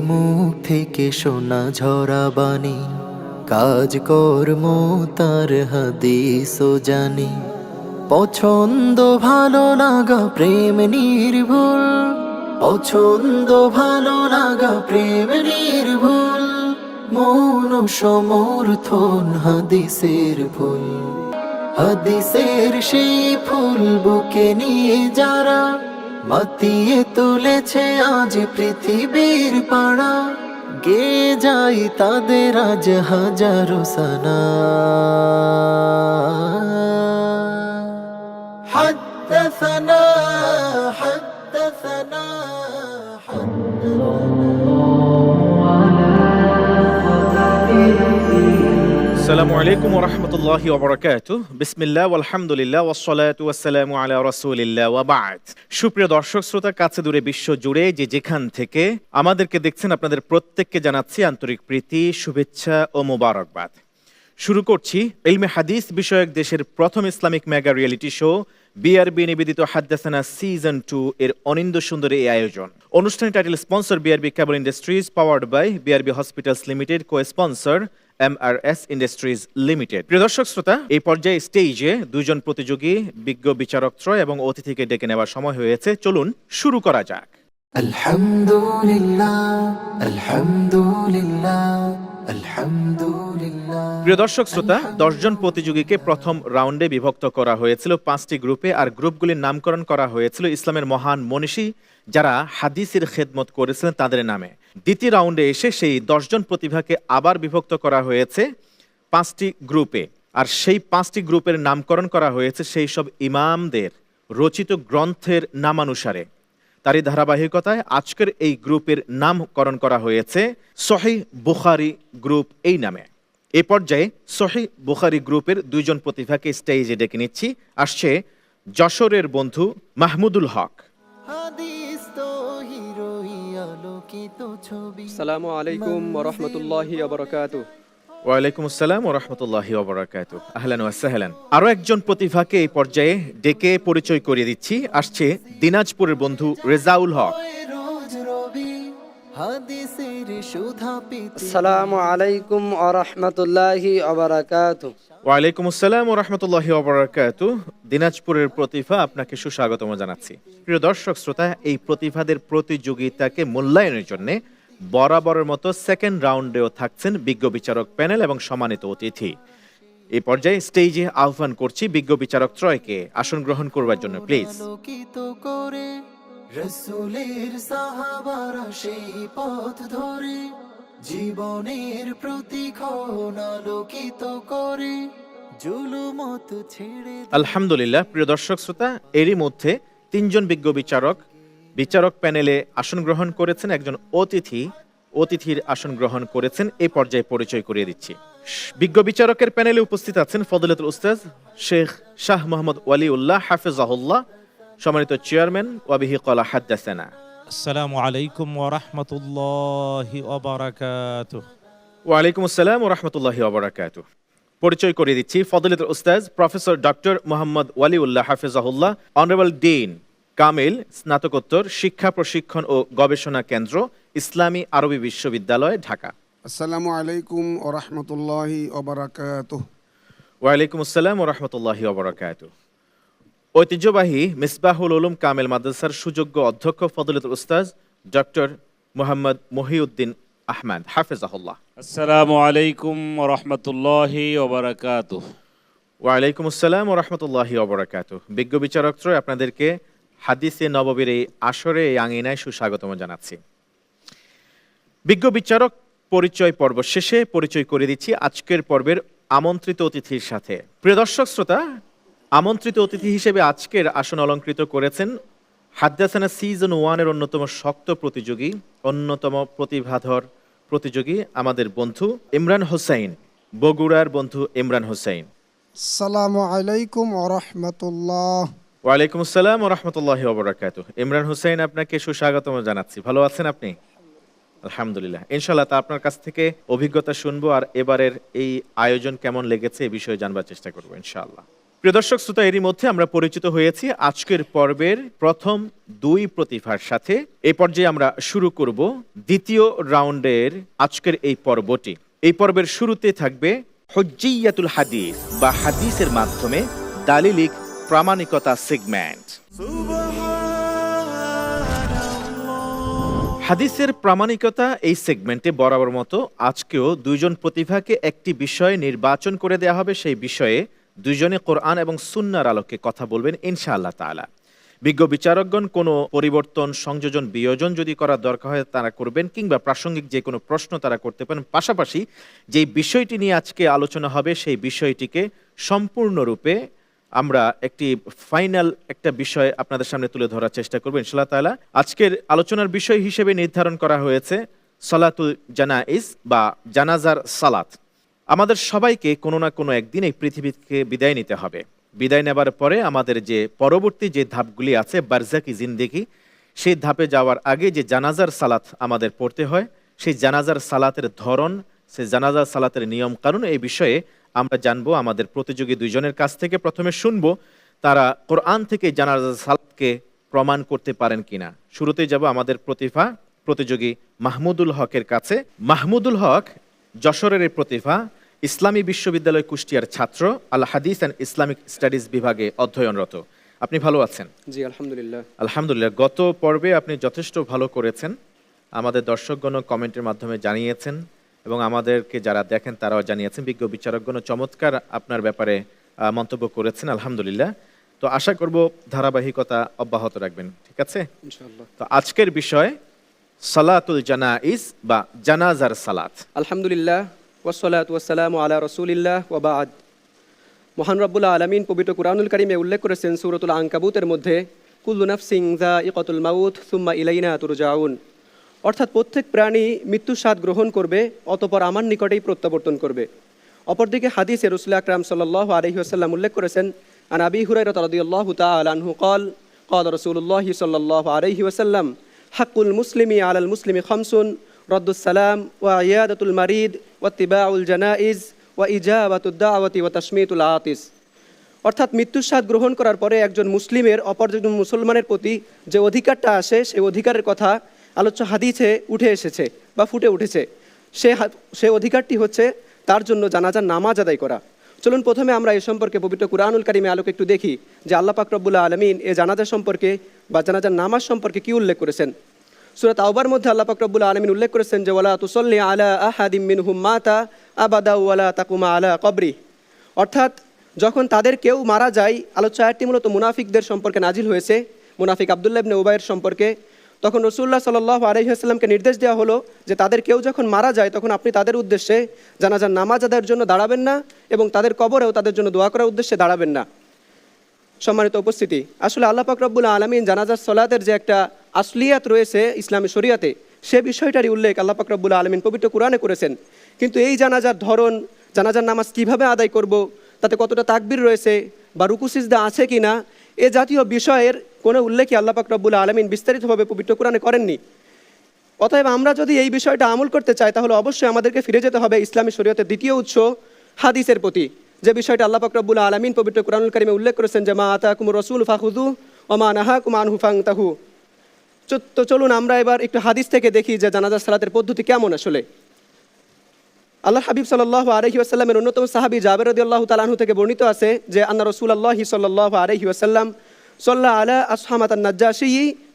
মুখ থেকে শোনা ঝরা বাণী, কাজ কর্ম তার হাদিস ও জানি। পছন্দ ভালো লাগা প্রেম নির্ভুল, পছন্দ ভালো লাগা প্রেম নির্ভুল, মৌন সমর্থন হাদিসের ফুল। হাদিসের সেই ফুল বুকে নিয়ে যারা মাতিয়ে তুলেছে আজ পৃথিবীর পাড়া, গে যাই তাদের আজ হাজারো সানা। حدثنا حدثنا আসসালামু আলাইকুম ওয়া রাহমাতুল্লাহি ওয়া বারাকাতুহু। বিসমিল্লাহ ওয়ালহামদুলিল্লাহ ওয়াসসালাতু ওয়াসসালামু আলা রাসূলিল্লাহ ওয়া বা'দ। সুপ্রিয় দর্শক শ্রোতা, কাছে দূরে বিশ্ব জুড়ে যে যেখান থেকে আমাদেরকে দেখছেন, আপনাদের প্রত্যেককে জানাচ্ছি আন্তরিক প্রীতি, শুভেচ্ছা ও মোবারকবাদ। শুরু করছি ইলমে হাদিস বিষয়ক দেশের প্রথম Islamic mega reality show BRB নিবেদিত হাদ্দাসানা সিজন 2 এর অনিন্দ সুন্দর এই আয়োজন। অনুষ্ঠানের title sponsor BRB cable industries, powered by BRB hospitals limited, co sponsor MRS industries limited. প্রিয় দর্শক শ্রোতা, এই পর্যায়ে স্টেজে দুজন প্রতিযোগী, বিজ্ঞ বিচারকত্রয় এবং অতিথিকে ডেকে নেওয়ার সময় হয়েছে। চলুন শুরু করা যাক। আলহামদুলিল্লাহ আলহামদুলিল্লাহ আলহামদুলিল্লাহ। প্রিয় দর্শক শ্রোতা, 10 জন প্রতিযোগীকে প্রথম রাউন্ডে বিভক্ত করা হয়েছিল 5টি গ্রুপে, আর গ্রুপগুলির নামকরণ করা হয়েছিল ইসলামের মহান মনীষী যারা হাদিসের খেদমত করেছিলেন তাদের নামে। দ্বিতীয় রাউন্ডে এসে সেই 10 জন প্রতিভাকে আবার বিভক্ত করা হয়েছে 5টি গ্রুপে, আর সেই 5টি গ্রুপের নামকরণ করা হয়েছে সেই সব ইমামদের রচিত গ্রন্থের নামানুসারে। তারই ধারাবাহিকতায় আজকের এই গ্রুপের নামকরণ করা হয়েছে সহিহ বুখারী গ্রুপ এই নামে। এ পর্যায়ে সহিহ বুখারী গ্রুপের 2 জন প্রতিভাকে স্টেজে ডেকে নিচ্ছি। আসছে যশোরের বন্ধু মাহমুদুল হক। আসসালামু আলাইকুম ওয়া রাহমাতুল্লাহি ওয়া বারাকাতুহু। ওয়ালাইকুম আসসালাম ওয়া রাহমাতুল্লাহি ওয়া বারাকাতুহু। আহলান ওয়া সাহলান। আরো একজন প্রতিভাকে এই পর্যায়ে ডেকে পরিচয় করিয়ে দিচ্ছি। আসছে দিনাজপুরের বন্ধু রেজাউল হক। আসসালামু আলাইকুম ওয়া রাহমাতুল্লাহি ওয়া বারাকাতুহু। ওয়ালাইকুম আসসালাম ওয়া রাহমাতুল্লাহি ওয়া বারাকাতুহু। দিনাজপুরের প্রতিভা, আপনাকে সুস্বাগতম জানাচ্ছি। প্রিয় দর্শক শ্রোতা, এই প্রতিভাদের প্রতিযোগিতাকে মূল্যায়নের জন্য বরাবরের মতো সেকেন্ড রাউন্ডেও থাকছেন বিজ্ঞ বিচারক প্যানেল এবং সম্মানিত অতিথি। এই পর্যায়ে স্টেজে আহ্বান করছি বিজ্ঞ বিচারক ত্রয়কে আসন গ্রহণ করবার জন্য, প্লিজ। রাসূলের সাহাবারা সেই পথ ধরে জীবনের প্রতিক্ষণ আলোকিত করে জুলুমত ছেড়ে। আলহামদুলিল্লাহ। প্রিয় দর্শক শ্রোতা, এরই মধ্যে 3 জন বিজ্ঞ বিচারক প্যানেলে আসন গ্রহণ করেছেন। একজন অতিথির আসন গ্রহণ করেছেন। এই পর্যায়ে পরিচয় করিয়ে দিচ্ছি। বিজ্ঞ বিচারকের প্যানেলে উপস্থিত আছেন ফজিলাতুল উস্তাজ শেখ শাহ মোহাম্মদ ওয়ালিউল্লাহ হাফিজাহুল্লাহ, সম্মানিত চেয়ারম্যান, ওয়াবিহি ক্বালা হাদ্দাসানা। আসসালামু আলাইকুম ওয়া রাহমাতুল্লাহি ওয়া বারাকাতুহু। ওয়ালাইকুম আসসালাম ওয়া রাহমাতুল্লাহি ওয়া বারাকাতুহু। পরিচয় করিয়ে দিচ্ছি ফজিলাতুল উস্তাজ প্রফেসর ডক্টর মোহাম্মদ ওয়ালিউল্লাহ হাফিজাহুল্লাহ, অনারেবল ডিন কামিল, স্নাতকোত্তর শিক্ষা প্রশিক্ষণ ও গবেষণা কেন্দ্র, ইসলামী আরবি বিশ্ববিদ্যালয়, ঢাকা। আসসালামু আলাইকুম ওয়া রাহমাতুল্লাহি ওয়া বারাকাতুহু। ওয়ালাইকুম আসসালাম ওয়া রাহমাতুল্লাহি ওয়া বারাকাতুহু। ঐতিহ্যবাহী মিসবাহুল উলুম কামিল মাদ্রাসার সুযোগ্য অধ্যক্ষ ফজিলাতুল উস্তাজ ডক্টর মোহাম্মদ মহিউদ্দিন আহমদ হাফিজাহুল্লাহ। আসসালামু আলাইকুম ওয়া রাহমাতুল্লাহি ওয়া বারাকাতুহু। ওয়ালাইকুম আসসালাম ওয়া রাহমাতুল্লাহি ওয়া বারাকাতুহু। বিজ্ঞ বিচারকত্রয় আপনাদেরকে হাদিসে নববীর এই আসরে, এই আঙিনায় সুস্বাগতম জানাচ্ছি। বিজ্ঞ বিচারক পরিচয় পর্ব শেষে পরিচয় করে দিচ্ছি আজকের পর্বের আমন্ত্রিত অতিথির সাথে। প্রিয় দর্শক শ্রোতা, আমন্ত্রিত অতিথি হিসেবে আজকের আসন অলঙ্কৃত করেছেন হাদ্দাসানা সিজন 1 এর অন্যতম শক্ত প্রতিযোগী, অন্যতম প্রতিভাধর প্রতিযোগী আমাদের বন্ধু ইমরান হোসাইন, বগুড়ার বন্ধু ইমরান হোসাইন। আসসালামু আলাইকুম ওয়া রাহমাতুল্লাহ। ওয়ালাইকুম আসসালাম ওয়া রাহমাতুল্লাহি ওয়া বারাকাতুহু। ইমরান হোসাইন, আপনাকে সুস্বাগতম জানাচ্ছি। ভালো আছেন আপনি? আলহামদুলিল্লাহ। ইনশাআল্লাহ তা আপনার কাছ থেকে অভিজ্ঞতা শুনবো, আর এবারের এই আয়োজন কেমন লেগেছে এই বিষয়ে জানবার চেষ্টা করবো ইনশাআল্লাহ। প্রিয় দর্শক শ্রোতা, এরই মধ্যে আমরা পরিচিত হয়েছি আজকের পর্বের প্রথম দুই প্রতিভার সাথে। এই পর্যায়ে আমরা শুরু করব দ্বিতীয় রাউন্ডের আজকের এই পর্বটি। এই পর্বের শুরুতে থাকবে হুজ্জিয়াতুল হাদিস বা হাদিসের মাধ্যমে দালিলিক প্রামাণিকতা সেগমেন্ট। হাদিসের প্রামাণিকতা এই সেগমেন্টে বরাবর মতো আজকেও দুইজন প্রতিভাকে একটি বিষয় নির্বাচন করে দেওয়া হবে। সেই বিষয়ে দুইজনে কোরআন এবং সুন্নাহর আলোকে কথা বলবেন ইনশাআল্লাহ তাআলা। বিজ্ঞ বিচারকগণ কোনো পরিবর্তন, সংযোজন, বিয়োজন যদি করার দরকার হয় তারা করবেন, কিংবা প্রাসঙ্গিক যে কোনো প্রশ্ন তারা করতে পারেন। পাশাপাশি যেই বিষয়টি নিয়ে আজকে আলোচনা হবে সেই বিষয়টিকে সম্পূর্ণরূপে আমরা একটি ফাইনাল একটা বিষয় আপনাদের সামনে তুলে ধরার চেষ্টা করব ইনশাআল্লাহ তাআলা। আজকের আলোচনার বিষয় হিসেবে নির্ধারণ করা হয়েছে সালাতুল জানাইজ বা জানাজার সালাত। আমাদের সবাইকে কোনো না কোনো একদিন এই পৃথিবীকে বিদায় নিতে হবে। বিদায় নেবার পরে আমাদের যে পরবর্তী যে ধাপগুলি আছে, বারজাকি জিন্দেগি, সেই ধাপে যাওয়ার আগে যে জানাজার সালাত আমাদের পড়তে হয়, সেই জানাজার সালাতের ধরন, সেই জানাজার সালাতের নিয়ম কানুন, এই বিষয়ে আমরা জানবো আমাদের প্রতিযোগী দুইজনের কাছ থেকে। প্রথমে শুনবো তারা কোরআন থেকে জানাজার সালাতকে প্রমাণ করতে পারেন কিনা। শুরুতেই যাব আমাদের প্রতিযোগী মাহমুদুল হকের কাছে। মাহমুদুল হক যশোরের এই প্রতিভা, ইসলামী বিশ্ববিদ্যালয় কুষ্টিয়ার ছাত্র, আল হাদিস অ্যান্ড ইসলামিক স্টাডিজ বিভাগে অধ্যয়নরত। আপনি ভালো আছেন? জি আলহামদুলিল্লাহ। আলহামদুলিল্লাহ। গত পর্বে আপনি যথেষ্ট ভালো করেছেন, আমাদের দর্শকগণ কমেন্টের মাধ্যমে জানিয়েছেন এবং আমাদেরকে যারা দেখেন তারাও জানিয়েছেন। বিজ্ঞ বিচারকগণ চমৎকার আপনার ব্যাপারে মন্তব্য করেছেন, আলহামদুলিল্লাহ। তো আশা করব ধারাবাহিকতা অব্যাহত রাখবেন, ঠিক আছে ইনশাআল্লাহ। তো আজকের বিষয় সালাতুল জানাইজ বা জানাজার সালাত। আলহামদুলিল্লাহ ওয়াসসালাতু ওয়াসসালামু আলা রাসূলিল্লাহ ওয়া বা'দ। মহান রব্বুল আলামিন পবিত্র কুরআনুল কারীমে উল্লেখ করেছেন সূরাতুল আনকাবুতের মধ্যে, কুল্লু নাফসিন যায়িকাতুল মাউত সুম্মা ইলাইনা তুরজাউন। অর্থাৎ প্রত্যেক প্রাণী মৃত্যুর স্বাদ গ্রহণ করবে, অতঃপর আমার নিকটেই প্রত্যাবর্তন করবে। অপরদিকে হাদিসে রাসূল আকরাম সাল্লাল্লাহু আলাইহি ওয়াসাল্লাম উল্লেখ করেছেন, আন আবি হুরায়রা রাদিয়াল্লাহু তাআলা আনহু قال قال রাসূলুল্লাহ সাল্লাল্লাহু আলাইহি ওয়াসাল্লাম, হাক্কুল মুসলিমি আলাল মুসলিমি খামসুন, রদ্দুস সালাম ওয়া ইয়াদাতুল মারিদ ওয়া ইত্তিবাউল জানাইজ ওয়া ইজাবাতুদ দাওয়াতি ওয়া তাশমিতুল আতিস। অর্থাৎ মৃত্যুর স্বাদ গ্রহণ করার পরে একজন মুসলিমের অপর একজন মুসলমানের প্রতি যে অধিকারটা আসে, সেই অধিকারের কথা আলোচ্য হাদিসে উঠে এসেছে বা ফুটে উঠেছে। সে অধিকারটি হচ্ছে তার জন্য জানাজার নামাজ আদায় করা। চলুন প্রথমে আমরা এই সম্পর্কে পবিত্র কুরআনুল কারীমে আলোকে একটু দেখি যে আল্লাহ পাক রব্বুল আলামিন এই জানাজা সম্পর্কে বা জানাজার নামাজ সম্পর্কে কি উল্লেখ করেছেন। সূরা তাওবার মধ্যে আল্লাহ পাক রব্বুল আলামিন উল্লেখ করেছেন যে ওয়ালা তুসাল্লি আলা আহাদিম মিনহুম মাতা আবাদা ওয়ালা তাকুমা আলা কবরি। অর্থাৎ যখন তাদের কেউ মারা যায়, আলোচ্য আয়াতটি মূলত মুনাফিকদের সম্পর্কে নাজিল হয়েছে, মুনাফিক আব্দুল্লাহ ইবনে উবাইয়ের সম্পর্কে। তখন রাসূলুল্লাহ সাল্লাল্লাহু আলাইহি ওয়াসাল্লামকে নির্দেশ দেওয়া হলো যে তাদের কেউ যখন মারা যায় তখন আপনি তাদের উদ্দেশ্যে জানাজার নামাজ আদায়ের জন্য দাঁড়াবেন না এবং তাদের কবরেও তাদের জন্য দোয়া করার উদ্দেশ্যে দাঁড়াবেন না। সম্মানিত উপস্থিতি, আসলে আল্লাহ পাক রব্বুল আলামিন জানাজার সালাতের যে একটা আসলিয়াত রয়েছে ইসলামী শরীয়তে, সে বিষয়টারই উল্লেখ আল্লাহ পাক রব্বুল আলামিন পবিত্র কুরআনে করেছেন। কিন্তু এই জানাজার ধরন, জানাজার নামাজ কিভাবে আদায় করব, তাতে কতটা তাকবীর রয়েছে বা রুকু সিজদা আছে কিনা, এ জাতীয় বিষয়ের কোনো উল্লেখই আল্লাহ পাক রব্বুল আলামিন বিস্তারিতভাবে পবিত্র কুরআনে করেননি। অতএব আমরা যদি এই বিষয়টা আমল করতে চাই তাহলে অবশ্যই আমাদেরকে ফিরে যেতে হবে ইসলামী শরীয়তের দ্বিতীয় উৎস হাদিসের প্রতি, যে বিষয়টা আল্লাহ পাক রব্বুল আলামিন পবিত্র কুরআনুল কারীমে উল্লেখ করেছেন যে মা আতাকুমুর রাসূল ফাখুযু ওয়া মা নাহাকুম আনহু ফান্তাহু। তো চলুন আমরা এবার একটু হাদিস থেকে দেখি যে জানাজার সালাতের পদ্ধতি কেমন। আসলে আল্লাহ হাবিব সাল্লাল্লাহু আলাইহি ওয়াসাল্লামের অন্যতম সাহাবী জাবের রাদিয়াল্লাহু তাআলা আনহু থেকে বর্ণিত আছে যে আন্না রাসূলুল্লাহি সাল্লাল্লাহু আলাইহি ওয়াসাল্লাম সাল্লা আলা আসহামাতান নাজ্জাশী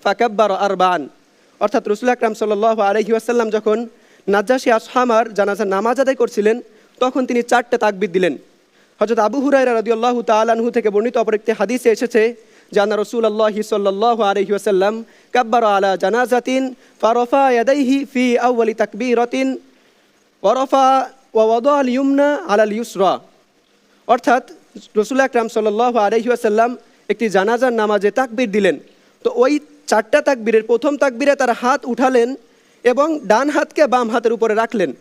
ফাকাব্বারা আরবান। অর্থাৎ রাসূল আকরাম সাল্লাল্লাহু আলাইহি ওয়াসাল্লাম যখন নাজ্জাশী আসহামার জানাজার নামাজ আদায় করছিলেন তখন তিনি 4টা তাকবীর দিলেন। হযরত আবু হুরায়রা রাদিয়াল্লাহু তাআলা আনহু থেকে বর্ণিত অপর একটি হাদিসে এসেছে যে আন্না রাসূলুল্লাহি সাল্লাল্লাহু আলাইহি ওয়াসাল্লাম কাব্বারা আলা জানাজাতিন ফারাফা ইয়াদাইহি ফি আউয়ালি তাকবীরাতিন ওয়ারাফা ওয়া ওয়াদা আল ইয়ুমনা আলা আল ইউসরা। অর্থাৎ রাসূল আকরাম সাল্লাল্লাহু আলাইহি ওয়াসাল্লাম একটি জানাজার নামাজে তাকবীর দিলেন। তো ওই 4টা তাকবীরের প্রথম তাকবীরে তার হাত উঠালেন এবং ডান হাতকে বাম হাতের উপরে রাখলেন।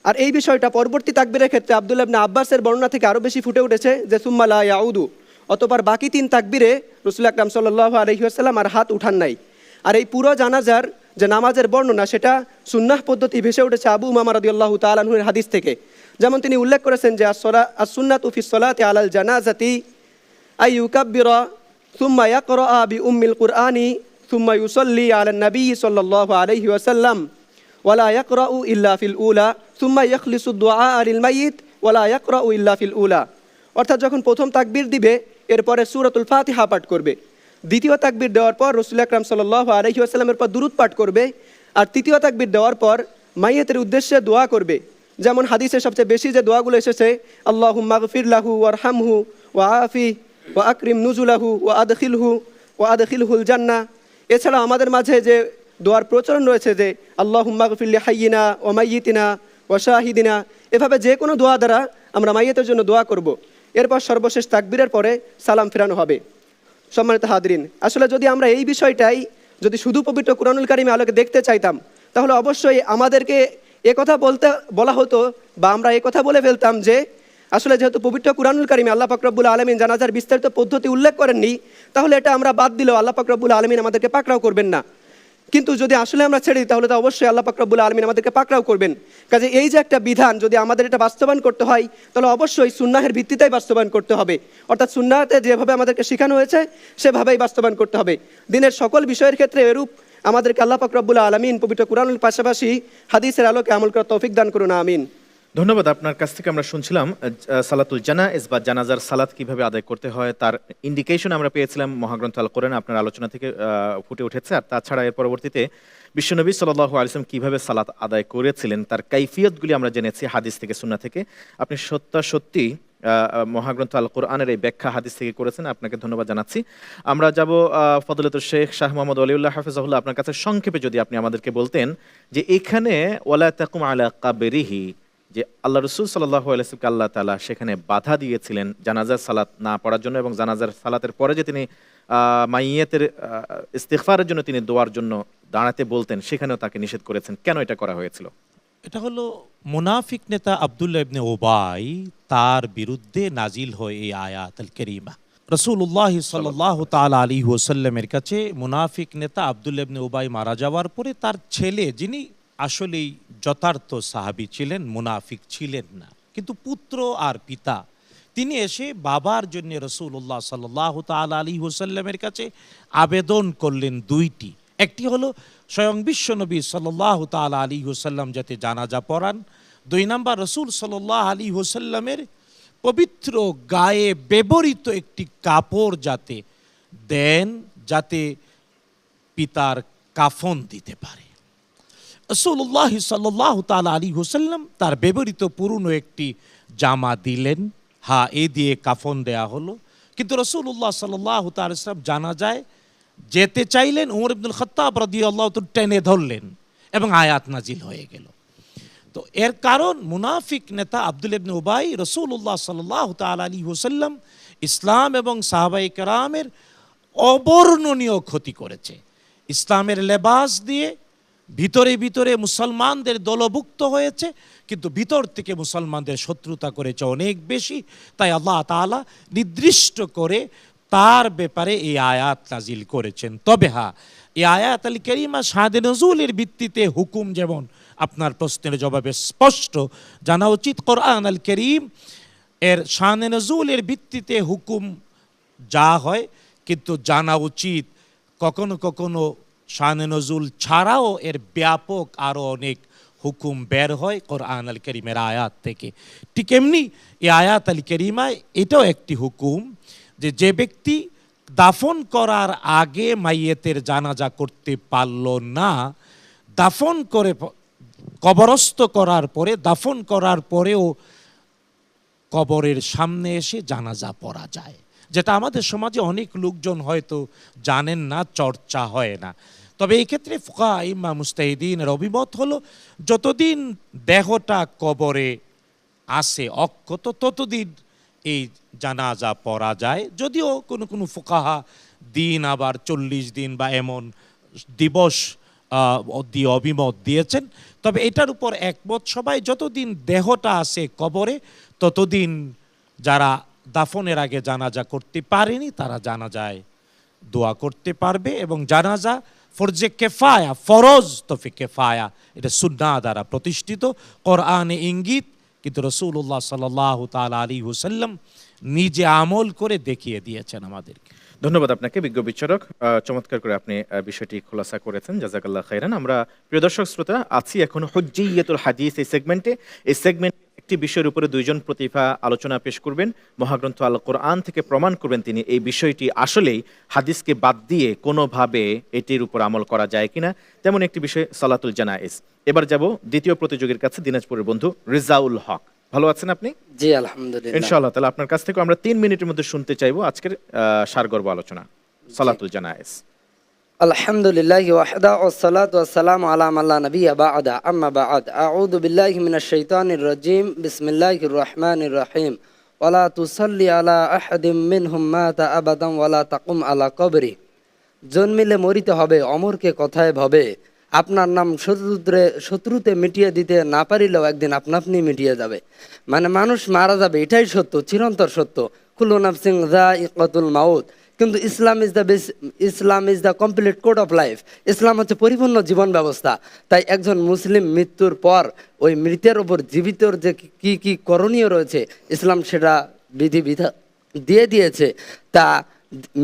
আর এই বিষয়টা পরবর্তী তাকবীরের ক্ষেত্রে আব্দুল্লাহ ইবনে আব্বাসের বর্ণনা থেকে আরও বেশি ফুটে উঠেছে যে সুম্মা লা ইয়াউদু। অতঃপর বাকি 3 তাকবীরে রাসূল আকরাম সাল্লাল্লাহু আলাইহি ওয়াসাল্লাম আর হাত উঠান নাই। আর এই পুরো জানাজার যে নামাজের বর্ণনা সেটা সুন্নাহ পদ্ধতি ভেসে উঠেছে আবু উমামা রাদিয়াল্লাহু তাআলা আনহুর হাদিস থেকে। যেমন তিনি উল্লেখ করেছেন যে আস-সুন্নাতু ফিস সালাতি আলাল জানাজাতি أن يكبر ثم يقرأ بأم القرآن ثم يصلي على النبي صلى الله عليه وسلم ولا يقرأ إلا في الأولى ثم يخلص الدعاء للميت ولا يقرأ إلا في الأولى। অর্থাৎ যখন প্রথম তাকবীর দিবে এরপরে সূরাতুল ফাতিহা পাঠ করবে, দ্বিতীয় তাকবীর দেওয়ার পর রাসূল আকরাম সাল্লাল্লাহু আলাইহি ওয়াসাল্লামের পর দুরূদ পাঠ করবে, আর তৃতীয় তাকবীর দেওয়ার পর মাইয়েতের উদ্দেশ্যে দোয়া করবে। যেমন হাদিসে সবচেয়ে বেশি যে দোয়াগুলো এসেছে, আল্লাহুম্মা গফির লাহু ওয়ারহামহু ওয়া আফি ওয়া আকরিম নুজুলাহু ওয়া আদখিলহুল জান্নাহ। এছাড়া আমাদের মাঝে যে দোয়ার প্রচলন রয়েছে যে আল্লাহুম্মা গফির লিহাইয়িনা ওয়া মাইয়িতিনা ওয়া শাহিদিনা, এভাবে যে কোনো দোয়া দ্বারা আমরা মাইয়েতের জন্য দোয়া করব। এরপর সর্বশেষ তাকবীরের পরে সালাম ফেরানো হবে। সম্মানিত হাজরিন, আসলে যদি আমরা এই বিষয়টাই যদি শুধু পবিত্র কুরআনুল কারীমে আলোকে দেখতে চাইতাম, তাহলে অবশ্যই আমাদেরকে একথা বলা হতো বা আমরা একথা বলে ফেলতাম যে আসলে যেহেতু পবিত্র কুরআনুল কারীমে আল্লাহ পাক রব্বুল আলামিন জানাজার বিস্তারিত পদ্ধতি উল্লেখ করেননি, তাহলে এটা আমরা বাদ দিলেও আল্লাহ পাক রব্বুল আলামিন আমাদেরকে পাকড়াও করবেন না। কিন্তু যদি আসলে আমরা ছেড়ে দিই তাহলে তো অবশ্যই আল্লাহ পাক রব্বুল আলামিন আমাদেরকে পাকড়াও করবেন। কাজে এই যে একটা বিধান, যদি আমাদের এটা বাস্তবায়ন করতে হয় তাহলে অবশ্যই সুন্নাহের ভিত্তিতেই বাস্তবায়ন করতে হবে। অর্থাৎ সুন্নাহতে যেভাবে আমাদেরকে শেখানো হয়েছে সেভাবেই বাস্তবায়ন করতে হবে। দিনের সকল বিষয়ের ক্ষেত্রে এরূপ আমাদেরকে আল্লাহ পাক রব্বুল আলামিন পবিত্র কুরআনের পাশাপাশি হাদিসের আলোকে আমল করার তৌফিক দান করুন, আমিন। ধন্যবাদ। আপনার কাছ থেকে আমরা শুনছিলাম সালাতুল জানায়েজ বা জানাজার সালাত কিভাবে আদায় করতে হয় তার ইন্ডিকেশন আমরা পেয়েছিলাম মহাগ্রন্থ আল কোরআনে, আপনার আলোচনা থেকে ফুটে উঠেছে। আর তাছাড়া এর পরবর্তীতে বিশ্বনবী সাল্লাল্লাহু আলাইহি ওয়াসাল্লাম কিভাবে সালাত আদায় করেছিলেন তার কাইফিয়তগুলি আমরা জেনেছি হাদিস থেকে, সুন্নাহ থেকে। আপনি সত্যি মহাগ্রন্থ আল কোরআনের এই ব্যাখ্যা হাদিস থেকে করেছেন, আপনাকে ধন্যবাদ জানাচ্ছি। আমরা যাব ফজলতুল শেখ শাহ মোহাম্মদ ওয়ালিউল্লাহ হাফিজাহুল্লাহ, আপনার কাছে সংক্ষেপে যদি আপনি আমাদেরকে বলতেন যে এখানে ওয়ালা তাকুম আলা কাবরিহি, যে আল্লাহ রসুল সাল্লাল্লাহু আলাইহি ওয়াসাল্লামকে আল্লাহ তাআলা সেখানে বাধা দিয়েছিলেন জানাজার সালাত না পড়ার জন্য, এবং জানাজার সালাতের পরে যে তিনি মাইয়াতের ইস্তিগফারের জন্য তিনি দোয়ার জন্য দাঁড়াতে বলতেন, সেখানেও তাকে নিষেধ করেছেন। কেন এটা করা হয়েছিল? এটা হলো মুনাফিক নেতা আব্দুল্লাহ ইবনে উবাই, তার বিরুদ্ধে নাজিল হয় এই আয়াত আল কারীমা। রাসূলুল্লাহ সাল্লাল্লাহু তাআলা আলাইহি ওয়াসাল্লামের কাছে মুনাফিক নেতা আব্দুল্লাহ ইবনে উবাই মারা যাওয়ার পরে তার ছেলে, যিনি আসলেই যথার্থ সাহাবী ছিলেন, মুনাফিক ছিলেন না, কিন্তু পুত্র আর পিতা, তিনি এসে বাবার জন্য রাসূলুল্লাহ সাল্লাল্লাহু তাআলা আলাইহি ওয়াসাল্লামের কাছে আবেদন করলেন দুইটি। একটি হলো স্বয়ং বিশ্বনবী সাল্লাল্লাহু তাআলা আলাইহি ওয়াসাল্লাম যাতে জানাজা পড়ান, দুই নাম্বার রাসূল সাল্লাল্লাহু আলাইহি ওয়াসাল্লামের পবিত্র গায়ে ব্যবহৃত একটি কাপড় যাতে দেন, যাতে পিতার কাফন দিতে পারে। রাসূলুল্লাহ সাল্লাল্লাহু তাআলা আলাইহি ওয়াসাল্লাম তার ব্যবহৃত পুরনো একটি জামা দিলেন, এ দিয়ে কাফন দেয়া হলো। কিন্তু রাসূলুল্লাহ সাল্লাল্লাহু তাআলা আলাইহি ওয়াসাল্লাম জানাজায় যেতে চাইলেন, উমর ইবনুল খাত্তাব রাদিয়াল্লাহু তাআলা টেনে ধরলেন এবং আয়াত নাজিল হয়ে গেল। তো এর কারণ মুনাফিক নেতা আব্দুল্লাহ ইবনে উবাই রাসূলুল্লাহ সাল্লাল্লাহু তাআলা আলাইহি ওয়াসাল্লাম, ইসলাম এবং সাহাবায়ে কেরামের অবর্ণনীয় ক্ষতি করেছে। ইসলামের লেবাস দিয়ে ভিতরে ভিতরে মুসলমানদের দলভুক্ত হয়েছে, কিন্তু ভিতর থেকে মুসলমানদের শত্রুতা করেছে অনেক বেশি। তাই আল্লাহ তাআলা নির্দিষ্ট করে তার ব্যাপারে এই আয়াত নাজিল করেছেন। তবে এই আয়াত আল কারীমা শাহাদে নজুলের ভিত্তিতে হুকুম, যেমন আপনার প্রশ্নের জবাবে স্পষ্ট জানা উচিত, কোরআন আল কারীম এর শাহাদে নজুলের ভিত্তিতে হুকুম যা হয়, কিন্তু জানা উচিত কখনো কখনো শানে নজুল ছাড়াও এর ব্যাপক আরও অনেক হুকুম বের হয় কোরআন আল কারীমের আয়াত থেকে। ঠিক এমনি এই আয়াত আল কারীমায় এটাও একটি হুকুম যে যে ব্যক্তি দাফন করার আগে মাইয়েতের জানাজা করতে পারল না, দাফন করে কবরস্থ করার পরে, দাফন করার পরেও কবরের সামনে এসে জানাজা পড়া যায়, যেটা আমাদের সমাজে অনেক লোকজন হয়তো জানেন না, চর্চা হয় না। তবে এই ক্ষেত্রে ফুকাহা ইমাম মুজতাহিদিনের অভিমত হলো যতদিন দেহটা কবরে আসে অক্ষত ততদিন এই জানাজা পড়া যায়। যদিও কোনো কোনো ফুকাহা দিন আবার 40 দিন বা এমন দিবস দিয়ে অভিমত দিয়েছেন। তবে এটার উপর একমত সবাই, যতদিন দেহটা আসে কবরে ততদিন যারা দাফনের আগে জানাজা করতে পারেনি তারা জানাজায় দোয়া করতে পারবে। এবং জানাজা ফরজে কেফায়া, ফরজ তফে কেফায়া, এটা সুন্নাহ দ্বারা প্রতিষ্ঠিত, কোরআনে ইঙ্গিত, কিন্তু রাসূলুল্লাহ সাল্লাল্লাহু তাআলা আলাইহি ওয়াসাল্লাম নিজে আমল করে দেখিয়ে দিয়েছেন আমাদেরকে। ধন্যবাদ আপনাকে বিজ্ঞ বিচারক, চমৎকার করে আপনি বিষয়টি খোলাসা করেছেন, জাযাকাল্লাহ খাইরান। আমরা প্রিয় দর্শক শ্রোতা আছি এখন হুজ্জিয়াতুল হাদিস এই সেগমেন্টে। এই সেগমেন্ট একটি বিষয়ের উপরে দুইজন প্রতিভা আলোচনা পেশ করবেন, মহাগ্রন্থ আল কোরআন থেকে প্রমাণ করবেন তিনি এই বিষয়টি আসলেই হাদিসকে বাদ দিয়ে কোনোভাবে এটির উপর আমল করা যায় কিনা, তেমন একটি বিষয় সালাতুল জানাইজ। এবার যাব দ্বিতীয় প্রতিযোগীর কাছে, দিনাজপুরের বন্ধু রিজাউল হক। ভালো আছেন আপনি? জি আলহামদুলিল্লাহ। ইনশাআল্লাহ তাহলে আপনার কাছ থেকে আমরা 3 মিনিটের মধ্যে শুনতে চাইবো আজকের সারগর্ভ আলোচনা সালাতুল জানাইজ। আলহামদুলিল্লাহ ওয়াহদা ওয়াসসালাতু ওয়াসসালামু আলা মান লা নাবিয়্যা বা'দা আম্মা বা'দ আউযু বিল্লাহি মিনাশ শাইতানির রাজীম বিসমিল্লাহির রহমানির রহিম ওয়ালা তুসাল্লি আলা আহাদিম মিনহুম মাতা আবাদান ওয়ালা তাকুম আলা কবরি। জন্মিলে মরিতে হবে, অমরকে কথায় ভবে। আপনার নাম শত্রুতে মিটিয়ে দিতে না পারিলেও একদিন আপনা আপনি মিটিয়ে যাবে। মানে মানুষ মারা যাবে, এটাই সত্য, চিরন্তর সত্য। কুল্লু নাফসিন যায়িকাতুল মাউত। কিন্তু Islam is the complete code of life. ইসলাম হচ্ছে পরিপূর্ণ জীবন ব্যবস্থা। তাই একজন মুসলিম মৃত্যুর পর ওই মৃতের ওপর জীবিতর যে কি কি করণীয় রয়েছে ইসলাম সেটা বিধিবিধান দিয়ে দিয়েছে। তা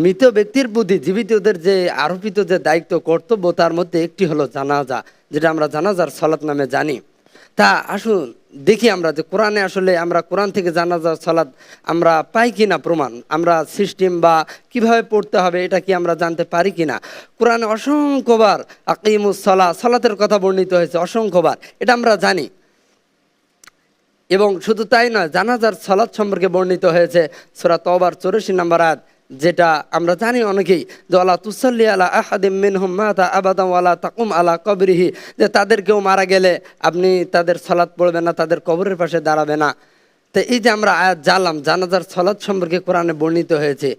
মৃত ব্যক্তির প্রতি জীবিতদের যে আরোপিত যে দায়িত্ব কর্তব্য তার মধ্যে একটি হলো জানাজা, যেটা আমরা জানাজার সালাত নামে জানি। তা আসুন দেখি আমরা যে কোরআনে আসলে আমরা কোরআন থেকে জানাজার সালাত আমরা পাই কিনা প্রমাণ, আমরা সিস্টেম বা কিভাবে পড়তে হবে এটা কি আমরা জানতে পারি কিনা। কোরআনে অসংখ্যবার আকিমুস সালাহ, সালাতের কথা বর্ণিত হয়েছে অসংখ্যবার, এটা আমরা জানি। এবং শুধু তাই নয়, জানাজার সালাত সম্পর্কে বর্ণিত হয়েছে সূরা তওবার 84 নম্বর আয়াত, যেটা আমরা জানি অনেকেই, যে ওয়ালা তুসাল্লি আলা আহাদিম মিনহুম মাতা আবাদান ওয়ালা তাকুম আলা কবরিহি, যে তাদের কেউ মারা গেলে আপনি তাদের সালাত পড়বেন না, তাদের কবরের পাশে দাঁড়াবে না। তো এই যে আমরা আয়াত জানলাম জানাজার সালাত সম্পর্কে কোরআনে বর্ণিত হয়েছে,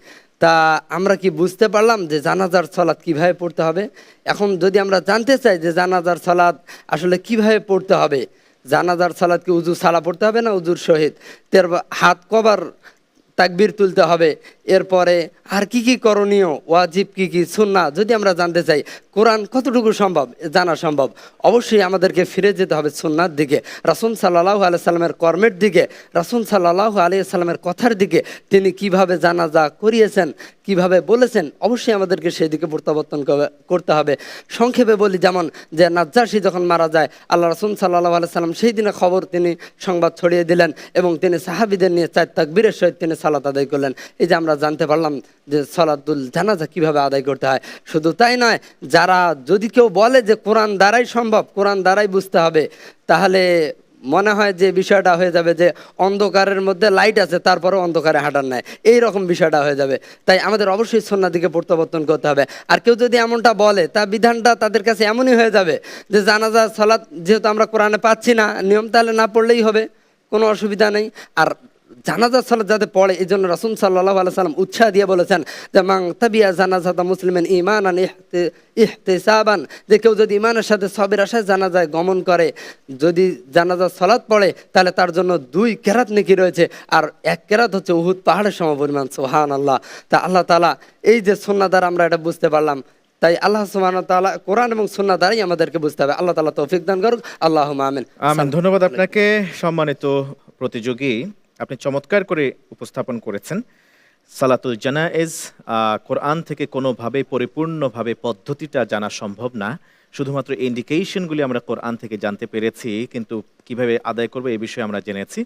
তা আমরা কি বুঝতে পারলাম যে জানাজার সালাত কিভাবে পড়তে হবে? এখন যদি আমরা জানতে চাই যে জানাজার সালাত আসলে কিভাবে পড়তে হবে, জানাজার সালাত কি উজু ছাড়া পড়তে হবে না উজুর সহিত? হাত কবার তাকবীর তুলতে হবে, এরপরে আর কি কি করণীয়, ওয়াজিব কি কি, সুন্নাহ যদি আমরা জানতে চাই কোরআন কতটুকু সম্ভব জানা সম্ভব, অবশ্যই আমাদেরকে ফিরে যেতে হবে সুন্নাহর দিকে, রাসূল সাল্লাল্লাহু আলাইহি সাল্লামের কর্মের দিকে, রাসূল সাল্লাল্লাহু আলাইহি সাল্লামের কথার দিকে। তিনি কিভাবে জানাজা করিয়েছেন, কিভাবে বলেছেন, অবশ্যই আমাদেরকে সেই দিকে প্রত্যাবর্তন করতে হবে। সংক্ষেপে বলি, যেমন যে নাজ্জাশী যখন মারা যায়, আল্লাহ রাসূল সাল্লাল্লাহু আলাইহি সাল্লাম সেই দিনে খবর তিনি সংবাদ ছড়িয়ে দিলেন এবং তিনি সাহাবীদের নিয়ে 4 তাকবীরের সহিত তিনি সালাত আদায় করলেন। এই যে আমরা জানতে পারলাম যে সালাতুল জানাজা কিভাবে আদায় করতে হয়। শুধু তাই নয়, যারা যদি কেউ বলে যে কোরআন দ্বারাই সম্ভব, কোরআন দ্বারাই বুঝতে হবে, তাহলে মনে হয় যে বিষয়টা হয়ে যাবে যে অন্ধকারের মধ্যে লাইট আছে তারপরে অন্ধকারে হাঁটার নাই, এইরকম বিষয়টা হয়ে যাবে। তাই আমাদের অবশ্যই সুন্নাহর দিকে প্রত্যাবর্তন করতে হবে। আর কেউ যদি এমনটা বলে, তা বিধানটা তাদের কাছে এমনই হয়ে যাবে যে জানাজা সালাত যেহেতু আমরা কোরআনে পাচ্ছি না, নিয়ম তাহলে না পড়লেই হবে, কোনো অসুবিধা নেই। আর জানাজার সালাত যাতে পড়ে, এই জন্য রাসূল সাল্লাল্লাহু আলাইহি সাল্লাম উৎসাহ দিয়ে বলেছেন যে মান তাবিয়া জানাজাতা মুসলিমান ঈমানান ইহতিসাবান, যে কেউ যদি ঈমানের সাথে সবের আশায় জানাজায় গমন করে, যদি জানাজার সালাত পড়ে, তাহলে তার জন্য 2 কেরাত নেকি রয়েছে, আর 1 কেরাত হচ্ছে উহুদ পাহাড়ের সমপরিমাণ। সুবহানাল্লাহ। তা আল্লাহ তাআলা এই যে সুন্নাহ দ্বারা আমরা এটা বুঝতে পারলাম, তাই আল্লাহ সুবহানাহু ওয়া তাআলা কোরআন এবং সুন্নাহ দ্বারাই আমাদেরকে বুঝতে হবে। আল্লাহ তাআলা তৌফিক দান করুক। আল্লাহুম্মা আমিন। আমিন। ধন্যবাদ আপনাকে সম্মানিত প্রতিযোগী, আপনি চমৎকার করে উপস্থাপন করেছেন। সালাতুল জানাইজ কোরআন থেকে কোনোভাবে পরিপূর্ণভাবে পদ্ধতিটা জানা সম্ভব না, শুধুমাত্র ইন্ডিকেশনগুলি আমরা কোরআন থেকে জানতে পেরেছি, কিন্তু কিভাবে আদায় করবো এই বিষয়ে আমরা জেনেছি।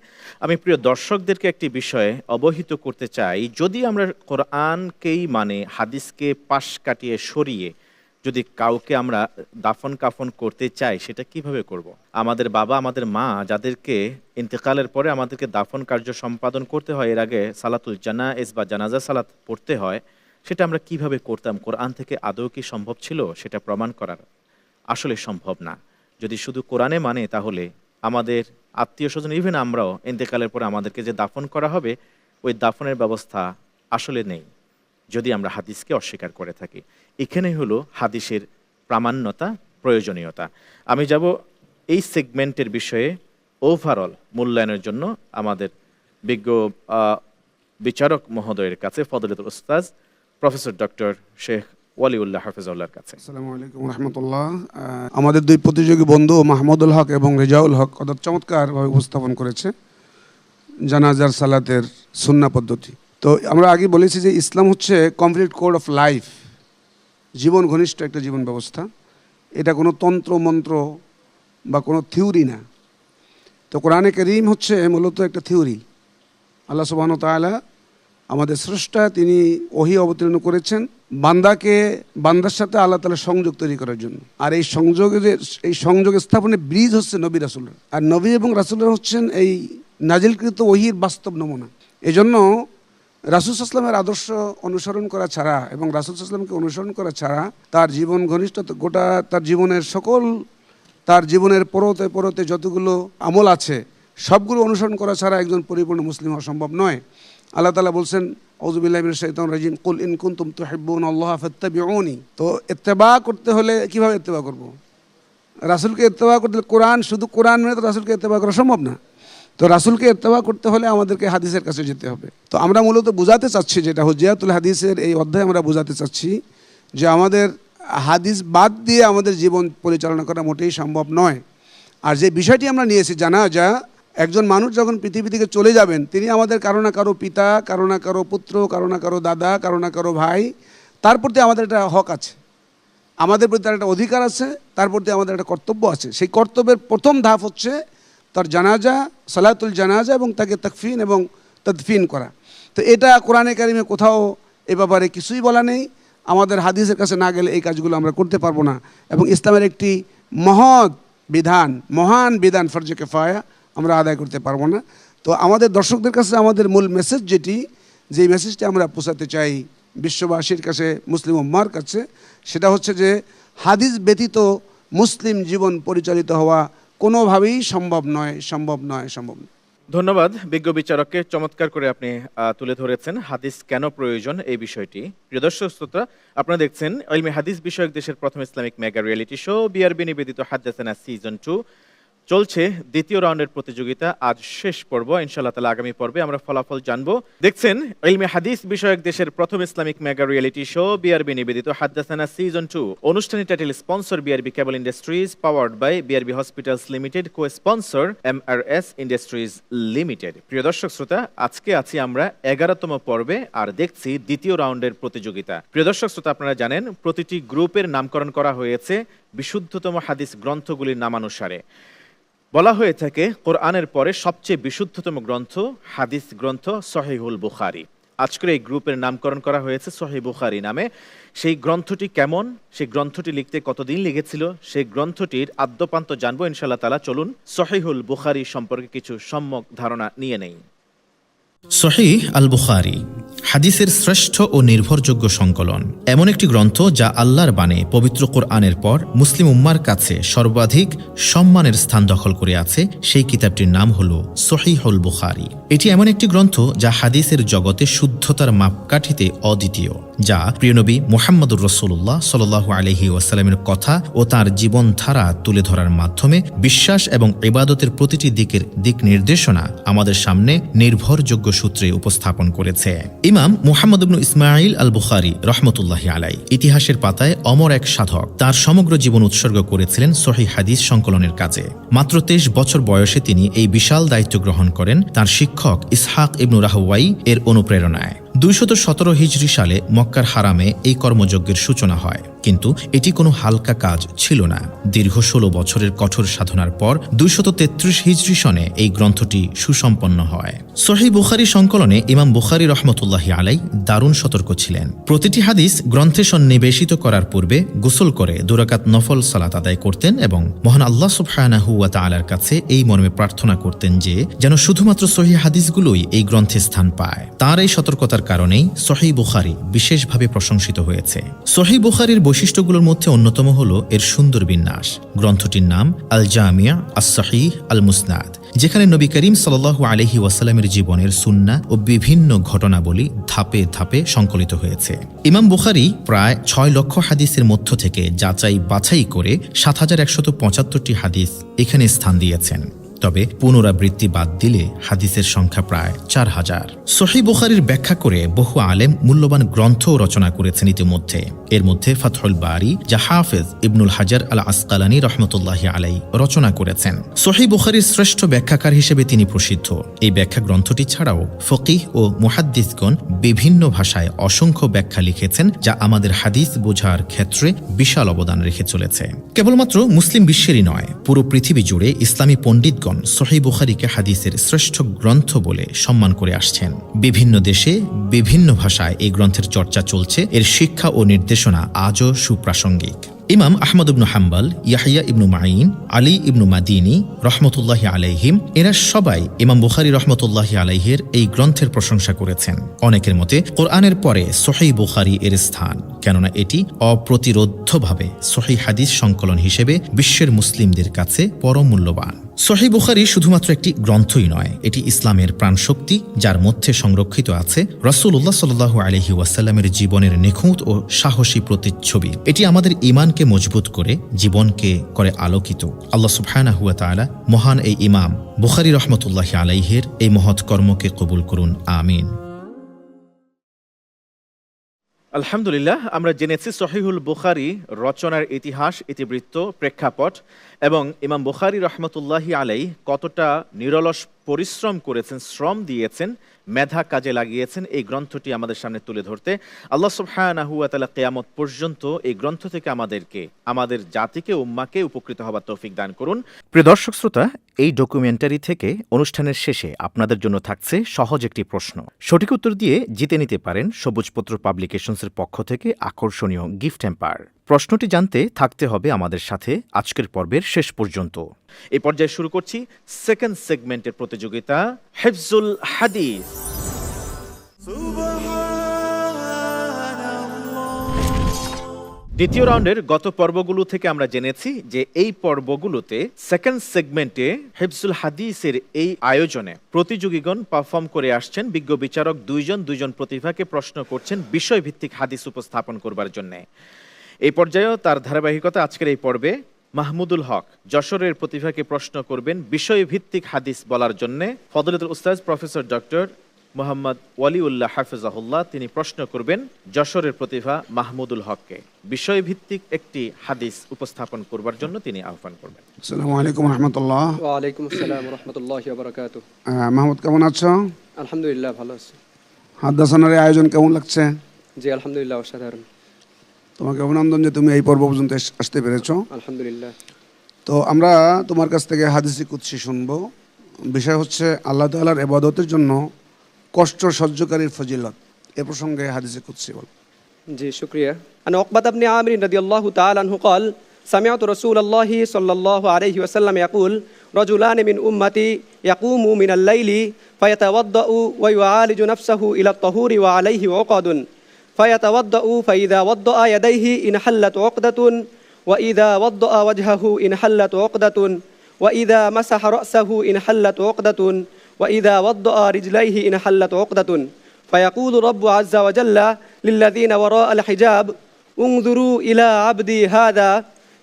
আমি প্রিয় দর্শকদেরকে একটি বিষয়ে অবহিত করতে চাই, যদি আমরা কোরআনকেই মানে হাদিসকে পাশ কাটিয়ে সরিয়ে যদি কাউকে আমরা দাফন কাফন করতে চাই, সেটা কিভাবে করব? আমাদের বাবা, আমাদের মা যাদেরকে ইন্তেকালের পরে আমাদেরকে দাফন কার্য সম্পাদন করতে হয়, এর আগে সালাতুল জানাইজ বা জানাজা সালাত পড়তে হয়, সেটা আমরা কিভাবে করতাম? কোরআন থেকে আদৌ কি সম্ভব ছিল সেটা প্রমাণ করার? আসলে সম্ভব না। যদি শুধু কোরআনে মানে, তাহলে আমাদের আত্মীয় স্বজন, ইভেন আমরাও ইন্তেকালের পরে আমাদেরকে যে দাফন করা হবে, ওই দাফনের ব্যবস্থা আসলে নেই যদি আমরা হাদিসকে অস্বীকার করে থাকি। এখানেই হলো হাদিসের প্রামাণ্যতা, প্রয়োজনীয়তা। আমি যাব এই সেগমেন্টের বিষয়ে ওভারঅল মূল্যায়নের জন্য আমাদের বিজ্ঞ বিচারক মহোদয়ের কাছে, ফজলতুল উস্তাজ প্রফেসর ডক্টর শেখ ওয়ালিউল্লাহ হাফিজউল্লাহর কাছে। আসসালামু আলাইকুম রাহমাতুল্লাহ। আমাদের 2 প্রতিযোগী বন্ধু মাহমুদুল হক এবং রেজাউল হক অত্যন্ত চমৎকারভাবে উপস্থাপন করেছে। জানাজার সালাতের সুন্না পদ্ধতি। তো আমরা আগে বলেছি যে ইসলাম হচ্ছে কমপ্লিট কোড অফ লাইফ, জীবন ঘনিষ্ঠ একটা জীবন ব্যবস্থা। এটা কোনো তন্ত্র মন্ত্র বা কোনো থিওরি না। তো কোরআনে কারীম হচ্ছে মূলত একটা থিওরি। আল্লাহ সুবহানাহু ওয়া তাআলা আমাদের স্রষ্টা, তিনি ওহী অবতীর্ণ করেছেন বান্দার সাথে আল্লাহ তাআলা সংযোগ তৈরি করার জন্য। আর এই সংযোগ স্থাপনের ব্রিজ হচ্ছে নবী রাসূলরা। আর নবী এবং রাসূলরা হচ্ছেন এই নাজিলকৃত ওহীর বাস্তব নমুনা। এজন্য রাসূল সাল্লাল্লাহু আলাইহি ওয়াসাল্লামের আদর্শ অনুসরণ করা ছাড়া এবং রাসূল সাল্লাল্লাহু আলাইহি ওয়াসাল্লামকে অনুসরণ করা ছাড়া তার জীবন ঘনিষ্ঠতা, গোটা তার জীবনের পরতে যতগুলো আমল আছে সবগুলো অনুসরণ করা ছাড়া একজন পরিপূর্ণ মুসলিম হওয়া সম্ভব নয়। আল্লাহ তাআলা বলছেন, আউযু বিল্লাহি মিনাশ শাইতানির রাজিম, কুল ইন কুনতুম তুহিব্বুনাল্লাহা ফাত্তাবিউনি। তো ইত্তেবা করতে হলে কিভাবে ইত্তেবা করব? রাসূলকে ইত্তেবা করতে শুধু কোরআন মানে তো রাসূলকে ইত্তেবা করা সম্ভব না। তো রাসূলকে ইত্তেবা করতে হলে আমাদেরকে হাদিসের কাছে যেতে হবে। তো আমরা মূলত বোঝাতে চাচ্ছি, যেটা হুজ্জাতুল হাদিসের এই অধ্যায়ে আমরা বোঝাতে চাচ্ছি যে আমাদের হাদিস বাদ দিয়ে আমাদের জীবন পরিচালনা করা মোটেই সম্ভব নয়। আর যে বিষয়টি আমরা নিয়েছি জানাজা, একজন মানুষ যখন পৃথিবী থেকে চলে যাবেন, তিনি আমাদের কারো না কারো পিতা, কারো না কারো পুত্র, কারো না কারো দাদা, কারো না কারো ভাই, তার প্রতি আমাদের একটা হক আছে, আমাদের প্রতি তার একটা অধিকার আছে, তার প্রতি আমাদের একটা কর্তব্য আছে। সেই কর্তব্যের প্রথম ধাপ হচ্ছে তার জানাজা, সালাতুল জানাজা এবং তাকে তাকফিন এবং তদফিন করা। তো এটা কোরআনে কারিমে কোথাও এ ব্যাপারে কিছুই বলা নেই। আমাদের হাদিসের কাছে না গেলে এই কাজগুলো আমরা করতে পারবো না। এবং ইসলামের একটি মহান বিধান ফরজে কিফায়া আমরা আদায় করতে পারবো না। তো আমাদের দর্শকদের কাছে আমাদের মূল মেসেজ যে মেসেজটি আমরা পৌঁছাতে চাই বিশ্ববাসীর কাছে, মুসলিম উম্মার কাছে, সেটা হচ্ছে যে হাদিস ব্যতীত মুসলিম জীবন পরিচালিত হওয়া কোনোভাবেই সম্ভব নয়। ধন্যবাদ বিজ্ঞ বিচারককে, চমৎকার করে আপনি তুলে ধরেছেন হাদিস কেন প্রয়োজন এই বিষয়টি। প্রিয় দর্শক শ্রোতা, আপনারা দেখছেন ইলমে হাদিস বিষয়ক দেশের প্রথম Islamic mega reality show BRB নিবেদিত হাদাসানা সিজন 2 চলছে। দ্বিতীয় রাউন্ডের প্রতিযোগিতা আজ শেষ পর্ব। ইনশাআল্লাহ তাআলা আগামী পর্বে আমরা ফলাফল জানবো। দেখছেন ইলমে হাদিস বিষয়ক দেশের প্রথম Islamic mega reality show BRB নিবেদিত হাদাসানা সিজন 2। অনুষ্ঠানের title sponsor BRB cable industries, powered by BRB hospitals limited, co sponsor MRS industries limited. প্রিয় দর্শক শ্রোতা, আজকে আছি আমরা 11তম পর্বে আর দেখছি দ্বিতীয় রাউন্ডের প্রতিযোগিতা। প্রিয় দর্শক শ্রোতা, আপনারা জানেন প্রতিটি গ্রুপের নামকরণ করা হয়েছে বিশুদ্ধতম হাদিস গ্রন্থগুলির নামানুসারে। বলা হয়ে থাকে কোরআনের পরে সবচেয়ে বিশুদ্ধতম গ্রন্থ হাদিস গ্রন্থ সহিহুল বুখারী। আজকের এই গ্রুপের নামকরণ করা হয়েছে সহিহ বুখারী নামে। সেই গ্রন্থটি কেমন, সেই গ্রন্থটি লিখতে কতদিন লেগেছিল, সেই গ্রন্থটির আদ্যপান্ত জানবো ইনশাআল্লাহ তাআলা। চলুন সহিহুল বুখারী সম্পর্কে কিছু সম্যক ধারণা নিয়ে নেই। সহিহ আল বুখারী হাদিসের শ্রেষ্ঠ ও নির্ভরযোগ্য সংকলন, এমন একটি গ্রন্থ যা আল্লাহর বাণী পবিত্র কোরআনের পর মুসলিম উম্মার কাছে সর্বাধিক সম্মানের স্থান দখল করে আছে। সেই কিতাবটির নাম হল সহিহুল বুখারী। এটি এমন একটি গ্রন্থ যা হাদিসের জগতে শুদ্ধতার মাপকাঠিতে অদ্বিতীয়, যা প্রিয়নবী মুহাম্মদুর রাসূলুল্লাহ সাল্লাল্লাহু আলাইহি ওয়াসাল্লামের কথা ও তার জীবনধারা তুলে ধরার মাধ্যমে বিশ্বাস এবং ইবাদতের প্রতিটি দিক নির্দেশনা আমাদের সামনে নির্ভরযোগ্য সূত্রে উপস্থাপন করেছে। ইমাম মুহাম্মদ ইবনে ইসমাঈল আল বুখারী রহমতুল্লাহি আলাই ইতিহাসের পাতায় অমর এক সাধক। তার সমগ্র জীবন উৎসর্গ করেছিলেন সহিহ হাদিস সংকলনের কাজে। মাত্র 23 বছর বয়সে তিনি এই বিশাল দায়িত্ব গ্রহণ করেন তার শিক্ষক ইসহাক ইবনু রাহওয়াই এর অনুপ্রেরণায়। 217 হিজরি সালে মক্কার হারামে এই কর্মযজ্ঞের সূচনা হয়, কিন্তু এটি কোনো হালকা কাজ ছিল না। দীর্ঘ 16 বছরের কঠোর সাধনার পর 233 হিজরি সনে এই গ্রন্থটি সুসম্পন্ন হয়। সহিহ বুখারী সংকলনে ইমাম বুখারী রহমতুল্লাহি আলাই দারুণ সতর্ক ছিলেন। প্রতিটি হাদিস গ্রন্থে সন্নিবেশিত করার পূর্বে গোসল করে 2 রাকাত নফল সালাত আদায় করতেন এবং মহান আল্লাহ সুবহানাহু ওয়া তাআলার কাছে এই মর্মে প্রার্থনা করতেন যে যেন শুধুমাত্র সহিহ হাদিসগুলোই এই গ্রন্থে স্থান পায়। তার এই সতর্কতার কারণেই সহিহ বুখারী বিশেষভাবে প্রশংসিত হয়েছে। সহিহ বুখারীর বৈশিষ্ট্যগুলোর মধ্যে অন্যতম হল এর সুন্দর বিন্যাস। গ্রন্থটির নাম আল জামিয়া আস সহিহ আল মুসনাদ, যেখানে নবী করিম সাল্লাল্লাহু আলাইহি ওয়াসাল্লামের জীবনের সুন্নাহ ও বিভিন্ন ঘটনাবলী ধাপে ধাপে সংকলিত হয়েছে। ইমাম বুখারী প্রায় 6 লক্ষ হাদিসের মধ্য থেকে যাচাই বাছাই করে 7175টি হাদিস এখানে স্থান দিয়েছেন। তবে পুনরাবৃত্তি বাদ দিলে হাদিসের সংখ্যা প্রায় 4000। সহিহ বুখারীর ব্যাখ্যা করে বহু আলেম মূল্যবান গ্রন্থ রচনা করেছেন ইতিমধ্যে। এর মধ্যে ফাতহুল বারী, যা হাফেজ ইবনুল হাজার আল আসকালানী রহমতুল্লাহি আলাই রচনা করেছেন। সহিহ বুখারীর শ্রেষ্ঠ ব্যাখ্যাকার হিসেবে তিনি প্রসিদ্ধ। এই ব্যাখ্যা গ্রন্থটি ছাড়াও ফকিহ ও মুহাদ্দিসগণ বিভিন্ন ভাষায় অসংখ্য ব্যাখ্যা লিখেছেন, যা আমাদের হাদিস বোঝার ক্ষেত্রে বিশাল অবদান রেখে চলেছে। কেবলমাত্র মুসলিম বিশ্বেরই নয়, পুরো পৃথিবী জুড়ে ইসলামী পণ্ডিতগণ সহিহ বুখারীকে হাদিসের শ্রেষ্ঠ গ্রন্থ বলে সম্মান করে আসছেন। বিভিন্ন দেশে বিভিন্ন ভাষায় এই গ্রন্থের চর্চা চলছে। এর শিক্ষা ও নির্দেশনা আজও সুপ্রাসঙ্গিক। ইমাম আহমদ ইবনু হাম্বল, ইয়াহইয়া ইবনু মাঈন, আলী ইবনু মাদিনী রহমতুল্লাহি আলাইহিম, এরা সবাই ইমাম বুখারী রহমতুল্লাহি আলাইহির এই গ্রন্থের প্রশংসা করেছেন। অনেকের মতে কোরআনের পরে সহিহ বুখারী এর স্থান, কেননা এটি অপ্রতিরোধ্যভাবে সহিহ হাদিস সংকলন হিসেবে বিশ্বের মুসলিমদের কাছে পরম মূল্যবান। সহিহ বুখারী শুধুমাত্র একটি গ্রন্থই নয়, এটি ইসলামের প্রাণশক্তি, যার মধ্যে সংরক্ষিত আছে রাসূলুল্লাহ সাল্লাল্লাহু আলাইহি ওয়াসাল্লামের জীবনের নিখুঁত ও সাহসী প্রতিচ্ছবি। এটি আমাদের ঈমানকে মজবুত করে জীবনকে করে আলোকিত। আল্লাহ সুবহানাহু ওয়া তাআলা মহান এই ইমাম বুখারী রহমতুল্লাহি আলাইহির এই মহৎ কর্মকে কবুল করুন, আমিন। আলহামদুলিল্লাহ, আমরা জেনেছি সহিহুল বুখারী রচনার ইতিহাস, ইতিবৃত্ত, প্রেক্ষাপট এবং ইমাম বুখারী রহমতুল্লাহি আলাই কতটা নিরলস পরিশ্রম করেছেন, শ্রম দিয়েছেন, মেধা কাজে লাগিয়েছেন এই গ্রন্থটি আমাদের সামনে তুলে ধরতে। আল্লাহ সুবহানাহু ওয়া তাআলা কিয়ামত পর্যন্ত এই গ্রন্থ থেকে আমাদেরকে, আমাদের জাতিকে, উম্মাকে উপকৃত হবার তৌফিক দান করুন। প্রিয় দর্শক শ্রোতা, এই ডকুমেন্টারি থেকে অনুষ্ঠানের শেষে আপনাদের জন্য থাকছে সহজ একটি প্রশ্ন। সঠিক উত্তর দিয়ে জিতে নিতে পারেন সবুজপত্র পাবলিকেশনসের পক্ষ থেকে আকর্ষণীয় গিফট হ্যাম্পার। প্রশ্নটি জানতে থাকতে হবে আমাদের সাথে আজকের পর্বের শেষ পর্যন্ত। এই পর্যায়ে শুরু করছি সেকেন্ড সেগমেন্টের প্রতিযোগিতা, হিফজুল হাদিস। দ্বিতীয় রাউন্ডের গত পর্বগুলো থেকে আমরা জেনেছি যে এই পর্বগুলোতে সেকেন্ড সেগমেন্টে হিফজুল হাদিসের এই আয়োজনে প্রতিযোগীগণ পারফর্ম করে আসছেন। বিজ্ঞ বিচারক দুইজন প্রতিভাকে প্রশ্ন করছেন বিষয়ভিত্তিক হাদিস উপস্থাপন করবার জন্য। এই পর্যায়েও তার ধারাবাহিকতা আজকের এই পর্বে মাহমুদুল হক যশোরের প্রতিভাকে প্রশ্ন করবেন বিষয়ভিত্তিক হাদিস বলার জন্য। ফজলতুল উস্তাদ প্রফেসর ডক্টর মোহাম্মদ ওয়ালিউল্লাহ হাফিজাহুল্লাহ তিনি প্রশ্ন করবেন যশোরের প্রতিভা মাহমুদুল হককে বিষয়ভিত্তিক একটি হাদিস উপস্থাপন করবার জন্য তিনি আহ্বান করবেন। আসসালামু আলাইকুম রাহমাতুল্লাহ। ওয়া আলাইকুম আসসালাম ওয়া রাহমাতুল্লাহি ওয়া বারাকাতুহু। মাহমুদ, কেমন আছো? আলহামদুলিল্লাহ, ভালো আছি। হাদাসানের আয়োজন কেমন লাগছে? জি আলহামদুলিল্লাহ, অসাধারণ। তোমাকে অভিনন্দন যে তুমি এই পর্ব পর্যন্ত আসতে পেরেছো। আলহামদুলিল্লাহ। তো আমরা তোমার কাছ থেকে হাদিসে কুদসি শুনবো। বিষয় হচ্ছে আল্লাহ তাআলার ইবাদতের জন্য কষ্ট সহ্যকারীর ফজিলত। এ প্রসঙ্গে হাদিসে কুদসি বল। জি শুকরিয়া। আন উকবাত ইবনে আমির রাদিয়াল্লাহু তাআলা আনহু قال سمعت رسول الله صلى الله عليه وسلم يقول رجلان من أمتي يقوم من الليل فيتوضأ ويعالج نفسه إلى الطهور وعليه عقد فيتوضأ فإذا وضأ يديه انحلت عقدة وإذا وضأ وجهه انحلت عقدة وإذا مسح رأسه انحلت عقدة وإذا وضأ رجليه انحلت عقدة فيقول رب عز وجل للذين وراء الحجاب انظروا إلى عبدي هذا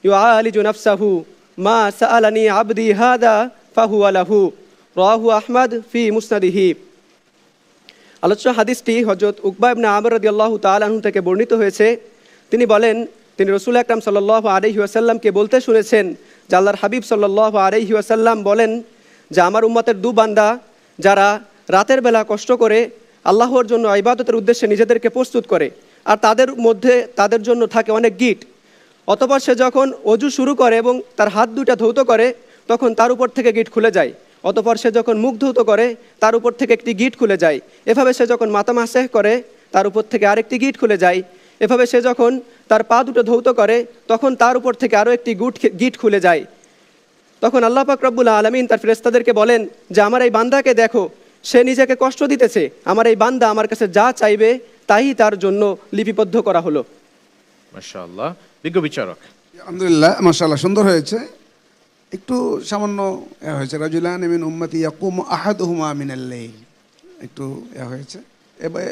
يعالج نفسه ما سألني عبدي هذا فهو له رواه أحمد في مسنده। আলোচ্য হাদিসটি হযরত উকবা ইবনে আমর রাদিয়াল্লাহু তাআলা আনহু থেকে বর্ণিত হয়েছে। তিনি বলেন, তিনি রাসূল আকরাম সাল্লাল্লাহু আলাইহি ওয়াসাল্লামকে বলতে শুনেছেন যে আল্লাহর হাবিব সাল্লাল্লাহু আলাইহি ওয়াসাল্লাম বলেন যে আমার উম্মতের দু বান্দা যারা রাতের বেলা কষ্ট করে আল্লাহর জন্য ইবাদতের উদ্দেশ্যে নিজেদেরকে প্রস্তুত করে, আর তাদের মধ্যে তাদের জন্য থাকে অনেক গিট। অতঃপর সে যখন অজু শুরু করে এবং তার হাত দুইটা ধৌত করে তখন তার উপর থেকে গিট খুলে যায়। অতঃপর সে যখন মুখ ধৌত করে তার উপর থেকে একটি গিট খুলে যায়। এভাবে সে যখন মাথা মাসেহ করে তার উপর থেকে আরেকটি গিট খুলে যায়। এভাবে সে যখন তার পা দুটো ধৌত করে তখন তার উপর থেকে আরও একটি গিট খুলে যায়। তখন আল্লাহ পাক রব্বুল আলামিন তার ফেরেশতাদেরকে বলেন যে আমার এই বান্দাকে দেখো, সে নিজেকে কষ্ট দিতেছে, আমার এই বান্দা আমার কাছে যা চাইবে তাই তার জন্য লিপিবদ্ধ করা হলো। মাশাআল্লাহ। বিজ্ঞ বিচারক। আলহামদুলিল্লাহ, মাশাআল্লাহ, সুন্দর হয়েছে। একটু সামান্য হয়েছে রাজুলান মিন উম্মতি ইয়াকুমু আহাদুহুমা মিনাল লাইল, একটু হয়েছে।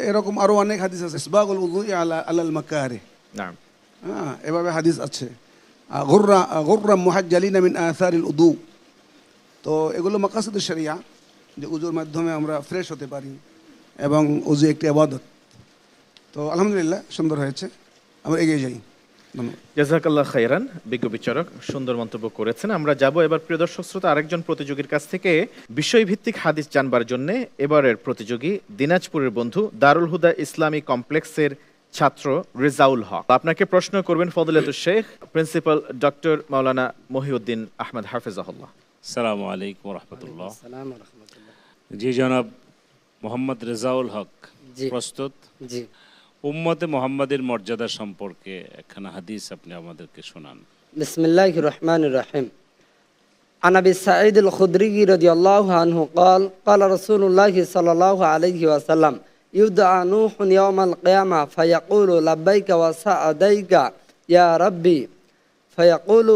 এরকম আরো অনেক হাদিস আছে। ইসবাগুল উযুই আলাল মাকারিহ, নাম, এভাবে হাদিস আছে। গুররা মুহাজ্জালিনা মিন আসারিল উদু। তো এগুলো মাকাসিদুশ শরিয়া, যে উজুর মাধ্যমে আমরা ফ্রেশ হতে পারি এবং উজু একটি ইবাদত। তো আলহামদুলিল্লাহ সুন্দর হয়েছে, আমরা এগিয়ে যাই। ধন্যবাদ। জাযাকাল্লাহ খাইরান, বিজ্ঞ বিচারক সুন্দর মন্তব্য করেছেন। আমরা যাব এবার প্রিয় দর্শক শ্রোতা আরেকজন প্রতিযোগীর কাছ থেকে বিষয়ভিত্তিক হাদিস জানবার জন্য। এবারের প্রতিযোগী দিনাজপুরের বন্ধু দারুল হুদা ইসলামী কমপ্লেক্সের ছাত্র রেজাউল হক। আপনাকে প্রশ্ন করবেন ফজিলাতুল শেখ প্রিন্সিপাল ডক্টর মাওলানা মহিউদ্দিন আহমদ হাফিজাহুল্লাহ। সালামু আলাইকুম রহমতুল্লাহ। আসসালামু রাহমাতুল্লাহ। জি জনাব মোহাম্মদ রেজাউল হক জি। প্রস্তুত? জি। উম্মতে মোহাম্মদের মর্যাদা সম্পর্কে একখানা হাদিস আপনি আমাদেরকে শোনান। বিসমিল্লাহির রহমানির রহিম। عن ابي سعيد الخدري رضي الله عنه قال قال رسول الله صلى الله عليه وسلم يدعى نوح يوم القيامة فيقول لبيك وسعديك يا ربي فيقول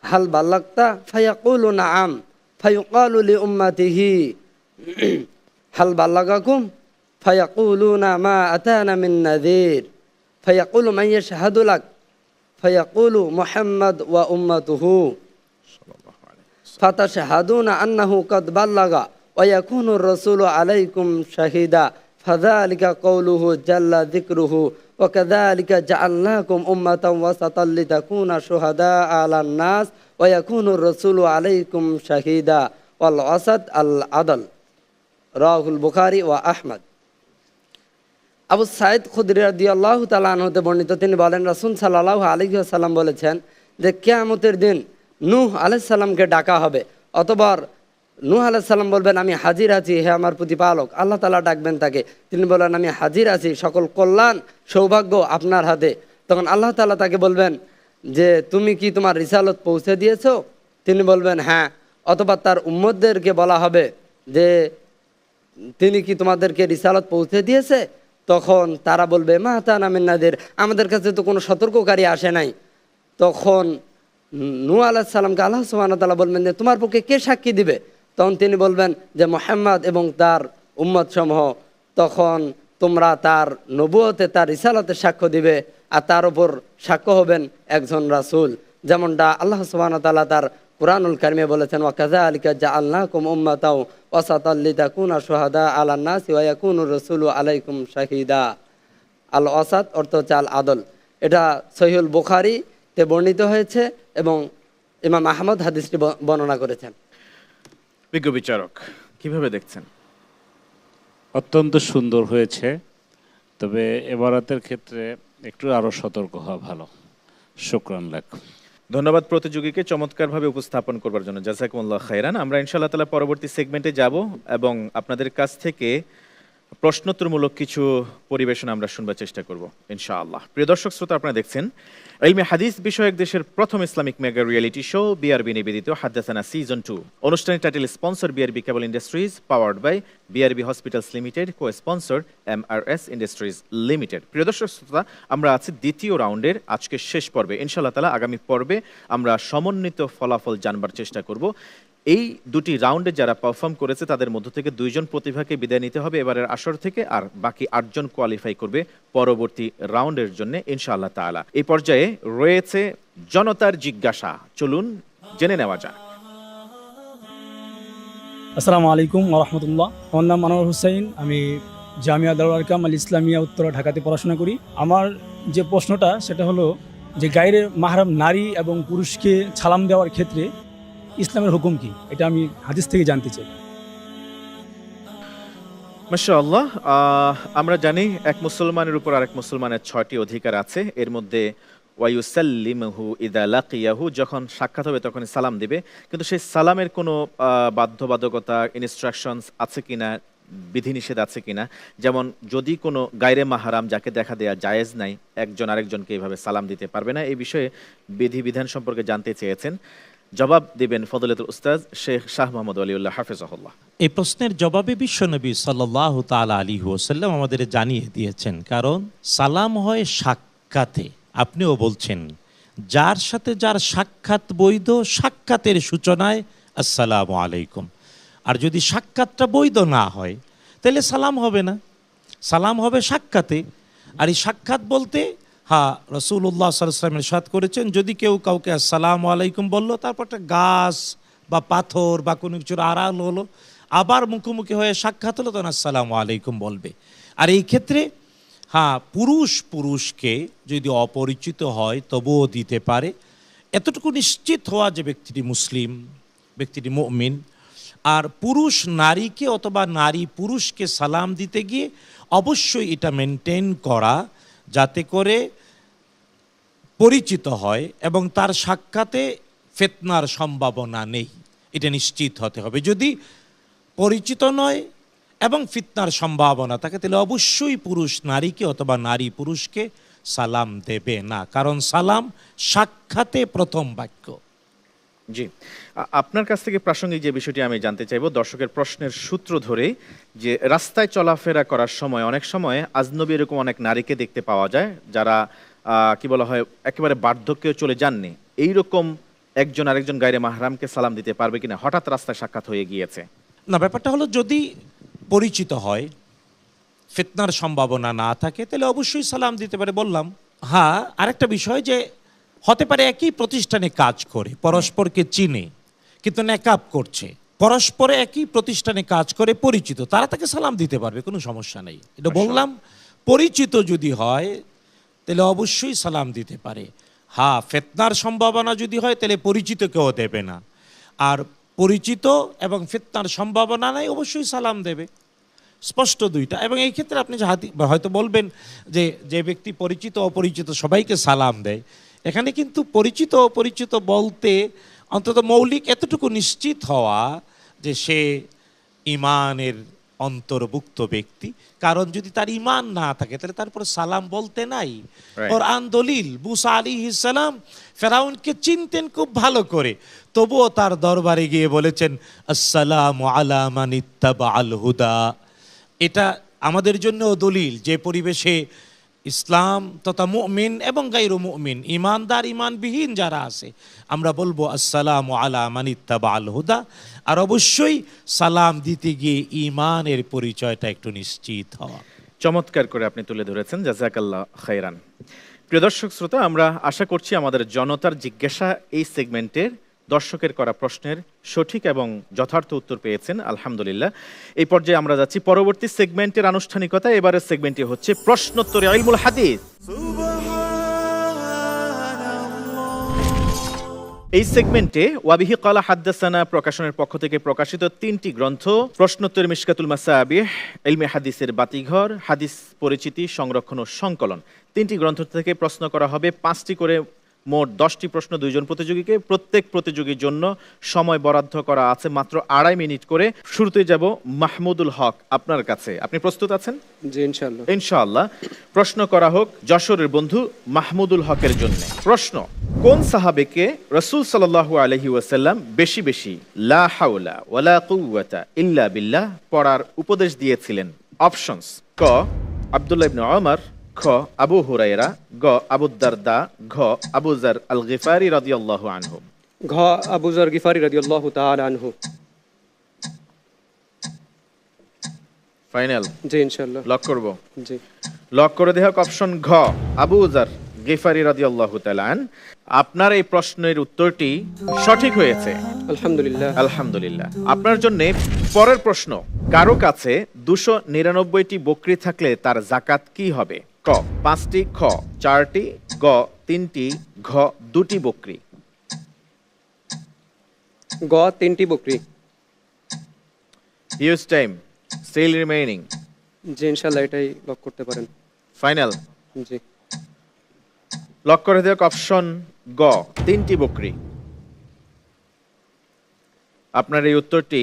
هل بلغت فيقول نعم فيقال لأمته هل بلغكم فيقولون ما أتانا من نذير فيقول من يشهد لك فيقول محمد وأمته فتشهدون أنه قد بلغ ويكون الرسول عليكم شهيدا فذلك قوله جل ذكره وكذلك جعلناكم أمة وسطا لتكون شهداء على الناس ويكون الرسول عليكم شهيدا والوسط العدل رواه البخاري وأحمد। আবু সাইদ খুদরি রাদিয়াল্লাহু তাআলা আনহু হতে বর্ণিত, তিনি বলেন রাসূল সাল্লাল্লাহু আলাইহি ওয়াসাল্লাম বলেছেন যে কিয়ামতের দিন নূহ আলাইহিস সালামকে ডাকা হবে, অথবা নূহ আলাইহিস সালাম বলবেন আমি হাজির আছি হে আমার প্রতিপালক। আল্লাহ তাআলা ডাকবেন তাকে, তিনি বলেন আমি হাজির আছি, সকল কল্যাণ সৌভাগ্য আপনার হাতে। তখন আল্লাহ তাআলা তাকে বলবেন যে তুমি কি তোমার রিসালত পৌঁছে দিয়েছো? তিনি বলবেন হ্যাঁ। অথবা তার উম্মতদেরকে বলা হবে যে তিনি কি তোমাদেরকে রিসালত পৌঁছে দিয়েছে? তখন তারা বলবে মা আতানা মিন নাযির, আমাদের কাছে তো কোনো সতর্ককারী আসে নাই। তখন নূহ আলাইহিস সালামকে আল্লাহ সুবহানাহু ওয়া তাআলা বলবেন যে তোমার পক্ষে কে সাক্ষী দিবে? তখন তিনি বলবেন যে মুহাম্মদ এবং তার উম্মত সমূহ। তখন তোমরা তার নবুয়তে তার রিসালাতে সাক্ষ্য দিবে, আর তার উপর সাক্ষ্য হবেন একজন রাসূল, যেমনটা আল্লাহ সুবহানাহু ওয়া তাআলা তার কুরআনুল কারীমে বলেছেন ওয়া কাযালিকা জাআলনাকুম উম্মাতাও ওয়াসাতাল লিতাকুনা শুহাদা আলান নাসি ওয়া ইয়াকুনুর রাসূলু আলাইকুম শাহিদা। আল ওয়াসাত অর্থ হচ্ছে আল আদল। এটা সহিহুল বুখারীতে বর্ণিত হয়েছে এবং ইমাম আহমদ হাদিসটি বর্ণনা করেছেন। বিজ্ঞ বিচারক কিভাবে দেখছেন? অত্যন্ত সুন্দর হয়েছে, তবে এবারাতের ক্ষেত্রে একটু আরো সতর্ক হওয়া ভালো। শুকরান লাকুম। ধন্যবাদ প্রতিযোগীকে চমৎকারভাবে উপস্থাপন করবার জন্য, জাযাকুমুল্লাহ খাইরান। আমরা ইনশাআল্লাহ তাআলা পরবর্তী সেগমেন্টে যাব এবং আপনাদের কাছ থেকে প্রশ্নোত্তরমূলক কিছু পরিবেশনা আমরা শুনবার চেষ্টা করব ইনশাআল্লাহ। প্রিয় দর্শক শ্রোতা, আপনারা দেখছেন ইলমে হাদিস বিষয়ক দেশের প্রথম Islamic mega reality show BRB নিবেদিত হাদাসানা সিজন 2। অনুষ্ঠানের title sponsor BRB cable industries, powered by BRB hospitals limited, co sponsor MRS industries limited. প্রিয় দর্শক শ্রোতা, আমরা আছি দ্বিতীয় রাউন্ডের আজকের শেষ পর্বে। ইনশাআল্লাহ তাআলা আগামী পর্বে আমরা সমন্বিত ফলাফল জানবার চেষ্টা করব। এই দুটি রাউন্ডে যারা পারফর্ম করেছে তাদের মধ্য থেকে 2 জন প্রতিভাকে বিদায় নিতে হবে এবারের আসর থেকে, আর বাকি 8 জন কোয়ালিফাই করবে পরবর্তী রাউন্ডের জন্য ইনশাআল্লাহ তাআলা। এই পর্যায়ে রয়েছে জনতার জিজ্ঞাসা, চলুন জেনে নেওয়া যাক। আসসালামু আলাইকুম ওয়া রাহমাতুল্লাহ। আমার নাম আনোয়ার হোসেন, আমি জামিয়া দারুল আরকাম আল ইসলামিয়া উত্তরা ঢাকাতে পড়াশোনা করি। আমার যে প্রশ্নটা সেটা হলো যে গায়রে মাহরাম নারী এবং পুরুষকে সালাম দেওয়ার ক্ষেত্রে ইসলামের হুকুম কি, এটা আমি হাদিস থেকে জানতে চাই। মাশাআল্লাহ। আমরা জানি এক মুসলমানের উপর আরেক মুসলমানের 6টি অধিকার আছে। এর মধ্যে ওয়ায়ুসাল্লিমহু ইদা লাকিয়াহু, যখন সাক্ষাৎ হবে তখন সালাম দিবে, কিন্তু সেই সালামের কোনো বাধ্যবাধকতা ইনস্ট্রাকশনস আছে কিনা, বিধিনিষেধ আছে কিনা, যেমন যদি কোনো গায়রে মাহরাম যাকে দেখা দেয়া জায়েজ নাই, একজন আরেকজনকে এইভাবে সালাম দিতে পারবে না, এই বিষয়ে বিধিবিধান সম্পর্কে জানতে চেয়েছেন। জবাব দিবেন ফজলাতুল উস্তাদ শেখ শাহ মোহাম্মদ ওয়ালিউল্লাহ হাফিজাহুল্লাহ। এই প্রশ্নের জবাবে বিশ্বনবী সাল্লাল্লাহু তাআলা আলাইহি ওয়াসাল্লাম আমাদের জানিয়ে দিয়েছেন, কারণ সালাম হয় সাক্ষাতে। আপনিও বলছেন যার সাথে যার সাক্ষাৎ বৈধ, সাক্ষাতের সূচনায় আসসালামু আলাইকুম। আর যদি সাক্ষাৎটা বৈধ না হয় তাহলে সালাম হবে না, সালাম হবে সাক্ষাতে। আর এই সাক্ষাৎ বলতে রাসূলুল্লাহ সাল্লাল্লাহু আলাইহি ওয়াসাল্লাম ইরশাদ করেছেন, যদি কেউ কাউকে আসসালামু আলাইকুম বলল, তারপর একটা গাছ বা পাথর বা কোনো কিছুর আড়াল হলো, আবার মুখোমুখি হয়ে সাক্ষাৎ হলো, তখন আসসালামু আলাইকুম বলবে। আর এই ক্ষেত্রে হ্যাঁ, পুরুষকে যদি অপরিচিত হয় তবুও দিতে পারে, এতটুকু নিশ্চিত হওয়া যে ব্যক্তিটি মুসলিম, ব্যক্তিটি মুমিন। আর পুরুষ নারীকে অথবা নারী পুরুষকে সালাম দিতে গিয়ে অবশ্যই এটা মেনটেন করা যাতে করে পরিচিত হয় এবং তার সাক্ষাতে ফিতনার সম্ভাবনা নেই, এটা নিশ্চিত হতে হবে। যদি পরিচিত নয় এবং ফিতনার সম্ভাবনা থাকে তাহলে অবশ্যই পুরুষ নারীকে অথবা নারী পুরুষকে সালাম দেবে না, কারণ সালাম সাক্ষাতে প্রথম বাক্য। জি, আপনার কাছ থেকে প্রাসঙ্গিক যে বিষয়টি আমি জানতে চাইবো, দর্শকের প্রশ্নের সূত্র ধরে, যে রাস্তায় চলাফেরা করার সময় অনেক সময় আজনবী এরকম অনেক নারীকে দেখতে পাওয়া যায় যারা কি বলা হয় একেবারে বার্ধক্যে চলে যাননি, এইরকম একজন আরেকজন গায়রে মাহরামকে সালাম দিতে পারবে কিনা, হঠাৎ রাস্তায় সাক্ষাৎ হয়ে গিয়েছে? না, ব্যাপারটা হলো যদি পরিচিত হয়, ফিতনার সম্ভাবনা না থাকে, তাহলে অবশ্যই সালাম দিতে পারে। বললাম হ্যাঁ, আরেকটা বিষয় যে হতে পারে একই প্রতিষ্ঠানে কাজ করে, পরস্পরকে চিনে কিন্তু নেকাব করছে, পরস্পরে একই প্রতিষ্ঠানে কাজ করে, পরিচিত, তারা তাকে সালাম দিতে পারবে, কোনো সমস্যা নেই। এটা বললাম, পরিচিত যদি হয় তাহলে অবশ্যই সালাম দিতে পারে। হ্যাঁ, ফিতনার সম্ভাবনা যদি হয় তাহলে পরিচিত কেউ দেবে না, আর পরিচিত এবং ফিতনার সম্ভাবনা নাই অবশ্যই সালাম দেবে, স্পষ্ট দুইটা। এবং এই ক্ষেত্রে আপনি হয়তো বলবেন যে ব্যক্তি পরিচিত অপরিচিত সবাইকে সালাম দেয়, এখানে কিন্তু পরিচিত অপরিচিত বলতে অন্তত মৌলিক এতটুকু নিশ্চিত হওয়া যে সে ইমানের অন্তর্ভুক্ত ব্যক্তি, কারণ যদি তার ইমান না থাকে তাহলে তারপর সালাম বলতে নাই। কোরআন দলিল, মুসা আলাইহিস সালাম ফেরাউনকে চিনতেন খুব ভালো করে, তবুও তার দরবারে গিয়ে বলেছেন আসসালামু আলা মান ইত্তাবাআল হুদা। এটা আমাদের জন্য দলিল যে পরিবেশে ইসলাম তথা মুমিন এবং গায়রু মুমিন, ইমানদার ইমানবিহীন যারা আছে, আমরা বলবো আসসালামু আলা মান ইত্তাবাআল হুদা। আর অবশ্যই সালাম দিতে গিয়ে ইমানের পরিচয়টা একটু নিশ্চিত হওয়া। চমৎকার করে আপনি তুলে ধরেছেন, জাযাকাল্লাহ খাইরান। প্রিয় দর্শক শ্রোতা, আমরা আশা করছি আমাদের জনতার জিজ্ঞাসা এই সেগমেন্টের দর্শকের করা প্রশ্নের সঠিক এবং যথার্থ উত্তর পেয়েছেন, আলহামদুলিল্লাহ। এই পর্যায়ে আমরা যাচ্ছি পরবর্তী সেগমেন্টের আনুষ্ঠানিকতা। এবারের সেগমেন্টটি হচ্ছে প্রশ্নোত্তরে ইলমুল হাদিস। এই সেগমেন্টে ওয়াবিহি ক্বালা হাদ্দাসানা প্রকাশনের পক্ষ থেকে প্রকাশিত 3টি গ্রন্থ, প্রশ্নোত্তর মিশকাতুল মাসাবিহ, ইলমে হাদিসের বাতিঘর, হাদিস পরিচিতি, সংরক্ষণ ও সংকলন, 3টি গ্রন্থ থেকে প্রশ্ন করা হবে। 5টি করে মোট 10টি প্রশ্ন 2 জন প্রতিযোগীকে। প্রত্যেক প্রতিযোগীর জন্য সময় বরাদ্দ করা আছে মাত্র 2.5 মিনিট করে। শুরুতে যাব মাহমুদুল হক, আপনার কাছে। আপনি প্রস্তুত আছেন? জি, ইনশাআল্লাহ। ইনশাআল্লাহ। প্রশ্ন করা হোক যশোরের বন্ধু মাহমুদুল হকের জন্য। প্রশ্ন, কোন সাহাবেকে রাসূল সাল্লাল্লাহু আলাইহি ওয়াসাল্লাম বেশি বেশি লা হাওলা ওয়ালা কুওয়াতা ইল্লা বিল্লাহ পড়ার উপদেশ দিয়েছিলেন? অপশনস: ক আব্দুল্লাহ ইবনে ওমর, খ আবু হুরায়রা, গ আবু দারদা, ঘ আবু যার আল গিফারি রাদিয়াল্লাহু আনহু। ঘ আবু যার গিফারি রাদিয়াল্লাহু তাআলা আনহু। ফাইনাল? জি, ইনশাআল্লাহ। লক করব? জি। লক করে দেখ অপশন ঘ আবু যার গিফারি রাদিয়াল্লাহু তাআলা আন। আপনার এই প্রশ্নের উত্তরটি সঠিক হয়েছে, আলহামদুলিল্লাহ। আলহামদুলিল্লাহ। আপনার জন্য পরের প্রশ্ন, কারো কাছে 299টি বকরি থাকলে তার যাকাত কি হবে? ক 5টি, খ 4টি, গ 3টি, ঘ 2টি বকরি। গ 3টি বকরি। Use time still remaining. জি, ইনশাআল্লাহ এটাই লক করতে পারেন। ফাইনাল? জি। লক করে দেখ অপশন গ 3টি বকরি। আপনার এই উত্তরটি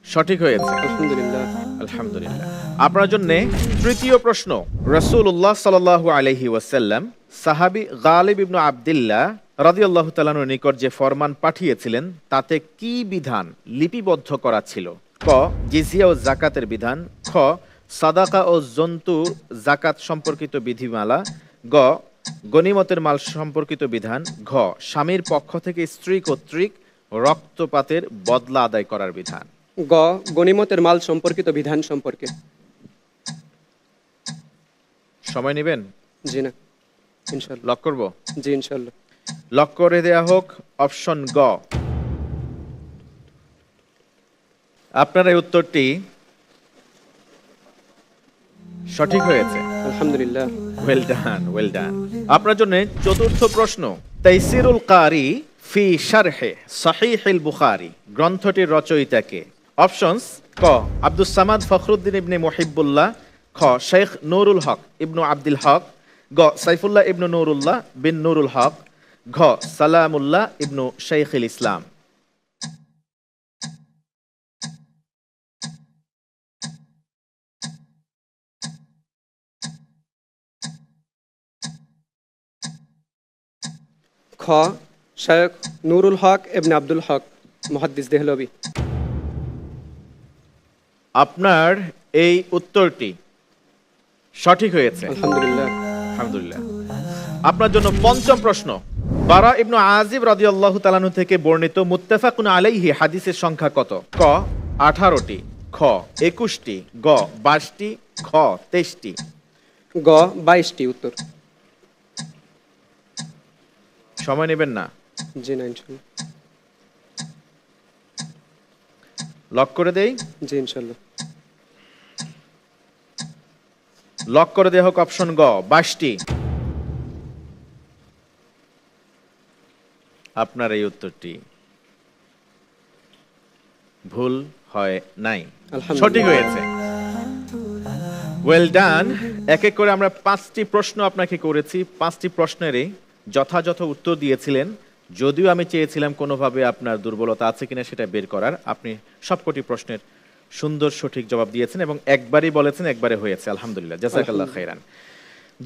সঠিক হয়েছে, আলহামদুলিল্লাহ। আলহামদুলিল্লাহ। আপনার জন্য তৃতীয় প্রশ্ন, রাসূলুল্লাহ সাল্লাল্লাহু আলাইহি ওয়াসাল্লাম সাহাবী গালিব ইবনে আব্দুল্লাহ রাদিয়াল্লাহু তাআলা আনহুর নিকট যে ফরমান পাঠিয়েছিলেন তাতে কি বিধান লিপিবদ্ধ করা ছিল? ক জিজিয়া ও যাকাতের বিধান, খ সাদাকা ও জন্তু যাকাত সম্পর্কিত বিধিমালা, গ গনিমতের মাল সম্পর্কিত বিধান, ঘ স্বামীর পক্ষ থেকে স্ত্রী কর্তৃক রক্তপাতের বদলা আদায় করার বিধান। গ গনিমতের মাল সম্পর্কিত বিধান সম্পর্কে। সময় নেবেন? জি না, ইনশাআল্লাহ। লক করব? জি, ইনশাআল্লাহ। লক করে দেয়া হোক অপশন গ আপনার এই উত্তরটি সঠিক হয়েছে। আলহামদুলিল্লাহ। Well done, well done. আপনার জন্য চতুর্থ প্রশ্ন, তাইসিরুল কারি ফি শারহে সহিহুল বুখারী গ্রন্থটির রচয়িতা কে? অপশনস: ক আব্দুস সামাদ ফখরুদ্দিন ইবনে মুহিব্বুল্লাহ, খ শেখ নুরুল হক ইবনু আব্দুল হক, গ সাইফুল্লাহ ইবনু নুরুল্লাহ বিন নুরুল হক, ঘ সালামুল্লাহ ইবনু শাইখুল ইসলাম। খ শেখ নুরুল হক ইবনে আব্দুল হক, মুহাদ্দিস দেহলভী। আপনার এই উত্তরটি সঠিক হয়েছে। আলহামদুলিল্লাহ। আলহামদুলিল্লাহ। আপনার জন্য পঞ্চম প্রশ্ন, বারা ইবনু আজিব রাদিয়াল্লাহু তাআলা আনহু থেকে বর্ণিত মুত্তাফাকুন আলাইহি হাদিসের সংখ্যা কত? ক 18টি, খ 21টি, গ 22টি, খ 23টি। গ 22টি উত্তর। সময় নেবেন না, জি না ইনশাল্লাহ। লক করে দেই। জি ইনশাল্লাহ। লক করে দেওয়া হোক অপশন গ 22টি। আপনার এই উত্তরটি ভুল হয় নাই, আলহামদুলিল্লাহ। সঠিক হয়েছে। Well done. এক এক করে আমরা 5টি প্রশ্ন আপনাকে করেছি। 5টি প্রশ্নেরই যথাযথ উত্তর দিয়েছিলেন। যদিও আমি চেয়েছিলাম কোনোভাবে আপনার দুর্বলতা আছে কিনা সেটা বের করার, আপনি সবকটি প্রশ্নের সুন্দর সঠিক জবাব দিয়েছেন এবং একবারই বলেছেন, একবারে হয়েছে। আলহামদুলিল্লাহ, জাযাকাল্লাহ খাইরান।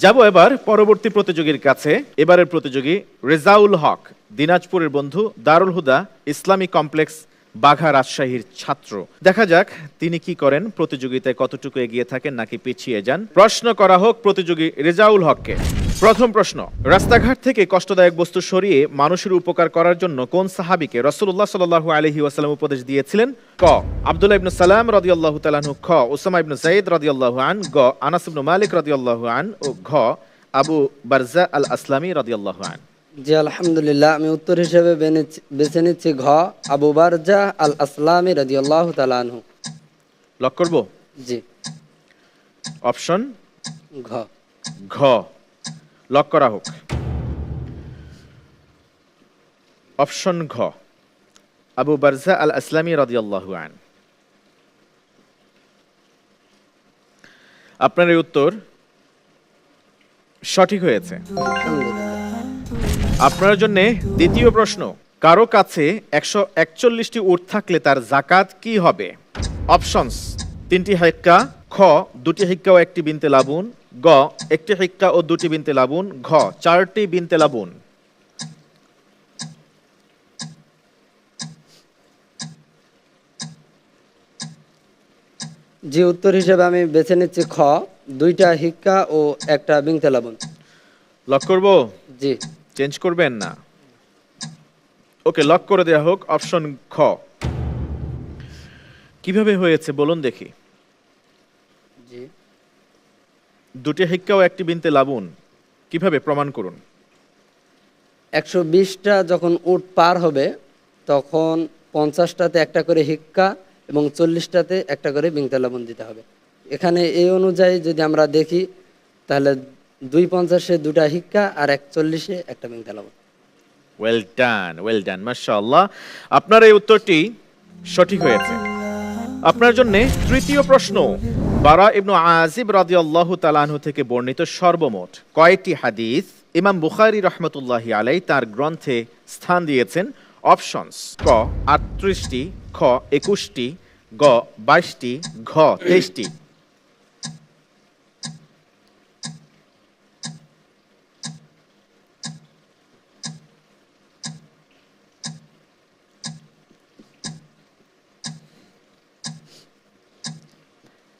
যাব এবার পরবর্তী প্রতিযোগীর কাছে। এবারের প্রতিযোগী রেজাউল হক, দিনাজপুরের বন্ধু, দারুল হুদা ইসলামী কমপ্লেক্স, বাঘা, রাজশাহীর ছাত্র। দেখা যাক তিনি কি করেন, প্রতিযোগিতায় কতটুকু এগিয়ে থাকেন নাকি পিছিয়ে যান। প্রশ্ন করা হোক প্রতিযোগী রেজাউল হককে। প্রথম প্রশ্ন, রাস্তাঘাট থেকে কষ্টদায়ক বস্তু সরিয়ে মানুষের উপকার করার জন্য কোন সাহাবীকে রাসূলুল্লাহ সাল্লাল্লাহু আলাইহি ওয়াসাল্লাম উপদেশ দিয়েছিলেন? ক আব্দুল্লাহ ইবনে সালাম রাদিয়াল্লাহু তাআলা আনহু, খ উসামা ইবনে যায়েদ রাদিয়াল্লাহু আন, গ আনাস ইবনে মালিক রাদিয়াল্লাহু আন, ও ঘ আবু বারজা আল আসলামী রাদিয়াল্লাহু আন। জি আলহামদুলিল্লাহ, আমি উত্তর হিসেবে বেছে নিচ্ছি ঘ আবু বারজা আল আসলামী রাদিয়াল্লাহু তাআলা আনহু। লক করব? জি। অপশন ঘ। ঘ লক করা হোক। অপশন ঘ আবু বারজা আল আসলামী রাদিয়াল্লাহু আন। আপনার এই উত্তর সঠিক হয়েছে। আলহামদুলিল্লাহ। আপনার জন্য দ্বিতীয় প্রশ্ন, কারো কাছে 141টি উট থাকলে তার যাকাত কি হবে? অপশনস: 3টি হিক্কা, খ 2টি হিক্কা ও 1টি বিনতে লাবুন, গ 1টি হিক্কা ও 2টি বিনতে লাবুন, ঘ 4টি বিনতে লাবুন। জি উত্তর হিসেবে আমি বেছে নিচ্ছি খ 2টা হিক্কা ও 1টা বিনতে লাবুন। লক করব? জি। চেঞ্জ করবেন না? ওকে, লক করে দেওয়া হোক অপশন খ। কিভাবে হয়েছে বলুন দেখি। জি 2টি হিক্কা ও 1টি বিনতে লাবুন কিভাবে প্রমাণ করুন? 120টা যখন উট পার হবে তখন 50টাতে 1টা করে হিক্কা এবং 40টাতে 1টা করে বিনতে লাবুন দিতে হবে। এখানে এই অনুযায়ী যদি আমরা দেখি তাহলে 250-এ 2টা হিক্কা আর 140-এ 1টা বিনতে লাবুন। ওয়েল ডান, ওয়েল ডান, মাশাআল্লাহ। আপনার এই উত্তরটি সঠিক হয়েছে। আপনার জন্য তৃতীয় প্রশ্ন, বারা ইবনু আজিব রাদিয়াল্লাহু তাআলা আনহু থেকে বর্ণিত সর্বমোট কয়টি হাদিস ইমাম বুখারী রাহমাতুল্লাহি আলাইহি তার গ্রন্থে স্থান দিয়েছেন? অপশনস: ক 38টি, খ 21টি, গ 22টি, ঘ 23টি।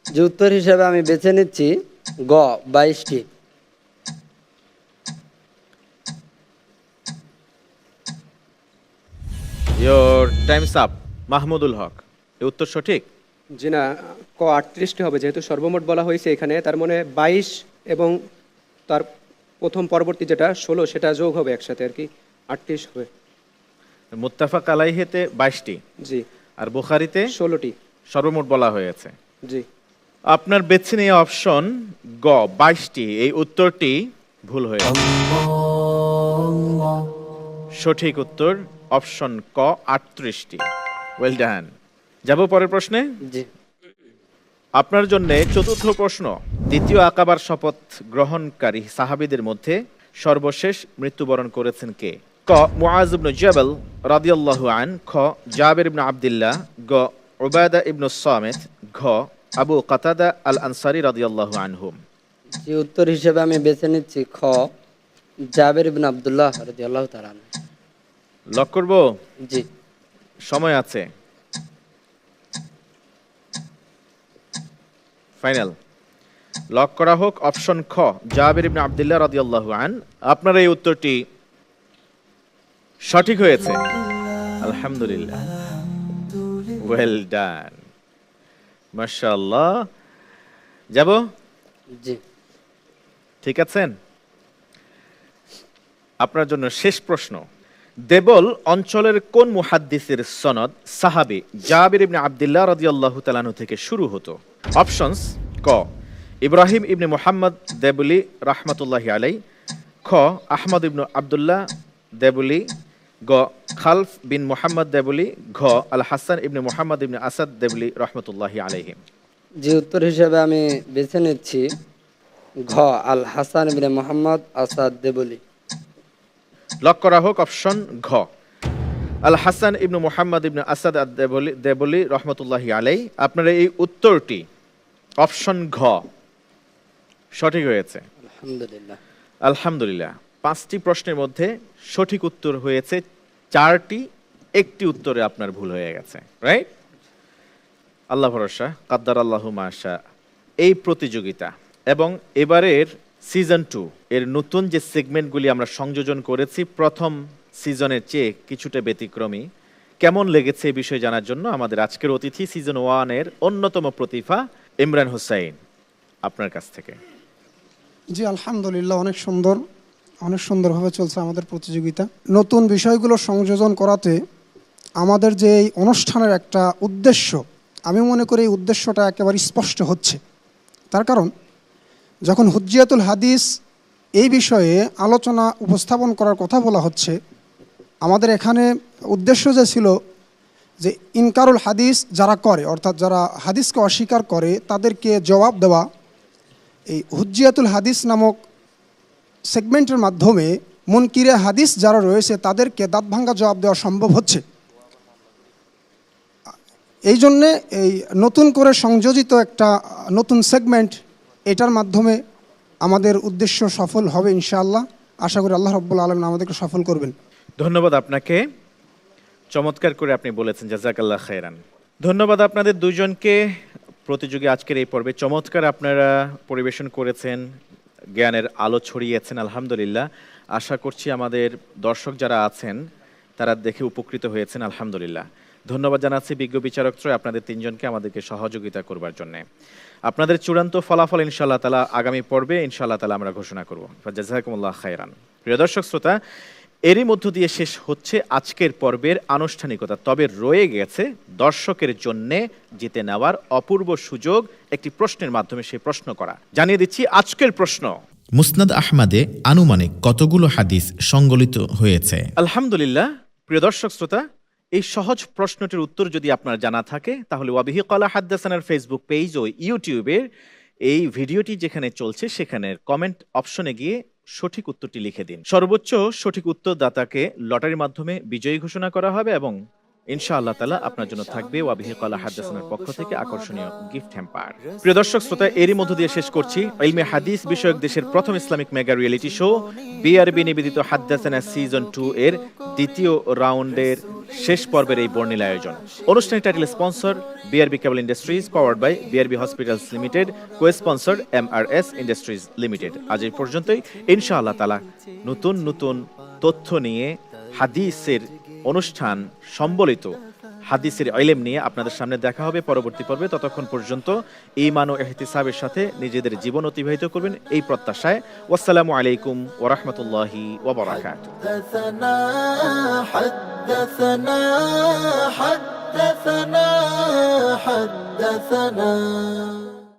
যে উত্তর হিসেবে আমি বেছে নিচ্ছি গ 22টি। Your time's up. Mahmudul Haque, এই উত্তর সঠিক? জি না, ক 38টি হবে, যেহেতু সর্বমোট বলা হয়েছে এখানে, তার মানে 22 এবং তার প্রথম পরবর্তী যেটা 16 সেটা যোগ হবে একসাথে আর কি, 38 হবে। মুত্তাফাক আলাইহিতে 22টি, জি। আর বুখারীতে 16টি। সর্বমোট বলা হয়েছে। জি। আপনার বেছে নেওয়া অপশন গ 22টি, এই উত্তরটি ভুল হয়েছে। সঠিক উত্তর অপশন ক 38টি। Well done. যাব পরের প্রশ্নে। জি। আপনার জন্য চতুর্থ প্রশ্ন, দ্বিতীয় আকাবার শপথ গ্রহণকারী সাহাবীদের মধ্যে সর্বশেষ মৃত্যুবরণ করেছেন কে? ক মুআজ ইবনে জাবাল রাদিয়াল্লাহু আন, খ জাবির ইবনে আব্দুল্লাহ, গ উবাদা ইবনে সামিত, ঘ আবু কাতাদা আল আনসারী রাদিয়াল্লাহু আনহুম। যে উত্তর হিসেবে আমি বেছে নিচ্ছি খ জাবের ইবনে আব্দুল্লাহ রাদিয়াল্লাহু তাআলা আনহু। লক করব? জি। সময় আছে। ফাইনাল লক করা হোক অপশন খ জাবির ইবনে আব্দুল্লাহ রাদিয়াল্লাহু আন। আপনার এই উত্তরটি সঠিক হয়েছে, আলহামদুলিল্লাহ। ওয়েল ডান, মাশাআল্লাহ। যাব? জি। ঠিক আছেন? আপনার জন্য শেষ প্রশ্ন, দেবল অঞ্চলের কোন মুহাদ্দিসের সনদ সাহাবী জাবির ইবনে আব্দুল্লাহ রাদিয়াল্লাহু তাআলা আনহু থেকে শুরু হতো? অপশনস ক ইব্রাহিম ইবনে মুহাম্মদ দেবলি রাহমাতুল্লাহি আলাইহি, খ আহমদ ইবনে আব্দুল্লাহ দেবলি, গ খালফ বিন মুহাম্মদ দেবলি, ঘ আল হাসান ইবনে মুহাম্মদ ইবনে আসাদ দেবলি রাহমাতুল্লাহি আলাইহিম। যে উত্তর হিসেবে আমি বেছে নিচ্ছি ঘ আল হাসান ইবনে মুহাম্মদ আসাদ দেবলি। লক করা হোক অপশন ঘ আল হাসান ইবনে মুহাম্মদ ইবনে আসাদ দেবলি রহমতুল্লাহি আলাইহি। আপনার এই উত্তরটি অপশন ঘ সঠিক হয়েছে, আলহামদুলিল্লাহ। আলহামদুলিল্লাহ। 5টি প্রশ্নের মধ্যে সঠিক উত্তর হয়েছে 4টি, একটি উত্তরে আপনার ভুল হয়ে গেছে, রাইট? আল্লাহ ভরসা, কাদ্দার আল্লাহু মা শা। এই প্রতিযোগিতা এবং এবারের সিজন 2 এর নতুন যে সেগমেন্টগুলি আমরা সংযোজন করেছি প্রথম সিজনের চেয়ে কিছুটা ব্যতিক্রমী, কেমন লেগেছে এই বিষয়ে জানার জন্য আমাদের আজকের অতিথি সিজন 1 এর অন্যতম প্রতিভা ইমরান হোসাইন, আপনার কাছ থেকে। জি আলহামদুলিল্লাহ, অনেক সুন্দরভাবে চলছে আমাদের প্রতিযোগিতা। নতুন বিষয়গুলো সংযোজন করাতে আমাদের যে এই অনুষ্ঠানের একটা উদ্দেশ্য, আমি মনে করি এই উদ্দেশ্যটা একেবারে স্পষ্ট হচ্ছে। তার কারণ যখন হুজ্জিয়াতুল হাদিস এই বিষয়ে আলোচনা উপস্থাপন করার কথা বলা হচ্ছে, আমাদের এখানে উদ্দেশ্য যে ছিল যে ইনকারুল হাদিস যারা করে, অর্থাৎ যারা হাদিসকে অস্বীকার করে তাদেরকে জবাব দেওয়া। এই হুজ্জিয়াতুল হাদিস নামক সেগমেন্টের মাধ্যমে মুনকিরে হাদিস যারা রয়েছে তাদেরকে দাঁত ভাঙ্গা জবাব দেওয়া সম্ভব হচ্ছে। এই জন্যে এই নতুন করে সংযোজিত একটা নতুন সেগমেন্ট, এটার মাধ্যমে আমাদের উদ্দেশ্য সফল হবে ইনশাআল্লাহ। আশা করি আল্লাহ রাব্বুল আলামিন আমাদেরকে সফল করবেন। ধন্যবাদ আপনাকে, চমৎকার করে আপনি বলেছেন, জাযাকাল্লাহ খায়রান। ধন্যবাদ আপনাদের দুজনকে। প্রতিযোগী আজকের এই পর্বে চমৎকার আপনারা পরিবেশন করেছেন, জ্ঞানের আলো ছড়িয়েছেন, আলহামদুলিল্লাহ। আশা করছি আমাদের দর্শক যারা আছেন তারা দেখে উপকৃত হয়েছেন, আলহামদুলিল্লাহ। ধন্যবাদ জানাচ্ছি বিজ্ঞ বিচারকত্রয় আপনাদের তিনজনকে আমাদেরকে সহযোগিতা করবার জন্য। আপনাদের চূড়ান্ত ফলাফল ইনশাআল্লাহ তাআলা আগামী পর্বে ইনশাআল্লাহ তাআলা আমরা ঘোষণা করব। জাযাকুমুল্লাহ খায়রান। প্রিয় দর্শক শ্রোতা, এরই মধ্য দিয়ে শেষ হচ্ছে আজকের পর্বের আনুষ্ঠানিকতা। তবে রয়ে গেছে দর্শকের জন্য জিতে নেওয়ার অপূর্ব সুযোগ, একটি প্রশ্নের মাধ্যমে সেই প্রশ্ন করা। জানিয়ে দিচ্ছি আজকের প্রশ্ন, মুসনাদ আহমদে আনুমানিক কতগুলো হাদিস সংকলিত হয়েছে? আলহামদুলিল্লাহ। প্রিয় দর্শক শ্রোতা, এই সহজ প্রশ্নটির উত্তর যদি আপনার জানা থাকে তাহলে ওয়াবিহি ক্বালা হাদ্দাসানার ফেসবুক পেজ ও ইউটিউবের এই ভিডিওটি যেখানে চলছে সেখানের কমেন্ট অপশনে গিয়ে সঠিক উত্তরটি লিখে দিন। সর্বোচ্চ সঠিক উত্তরদাতাকে লটারির মাধ্যমে বিজয়ী ঘোষণা করা হবে এবং ইনশাআল্লাহ তাআলা আপনার জন্য থাকবে ওয়াবিহি ক্বালা হাদ্দাসানার পক্ষ থেকে আকর্ষণীয় গিফট হ্যাম্পার। প্রিয় দর্শক শ্রোতা, এরই মধ্য দিয়ে শেষ করছি ইলমে হাদিস বিষয়ক দেশের প্রথম Islamic mega reality show BRB নিবেদিত হাদ্দাসানা সিজন 2 এর দ্বিতীয় রাউন্ডের শেষ পর্বের এই বর্ণিল আয়োজন। অনুষ্ঠানের title sponsor BRB cable industries, powered by BRB hospitals limited, co sponsor MRS industries limited. আজ এই পর্যন্তই। ইনশাআল্লাহ তাআলা নতুন নতুন তথ্য নিয়ে হাদিসের অনুষ্ঠান সম্বলিত হাদিসের ইলম নিয়ে আপনাদের সামনে দেখা হবে পরবর্তী পর্বে। ততক্ষণ পর্যন্ত ঈমান ও ইহতিসাবের সাথে নিজেদের জীবন অতিবাহিত করবেন এই প্রত্যাশায়। ওয়াসসালামু আলাইকুম ওয়া রাহমাতুল্লাহি ওয়া বারাকাতুহু। حدثنا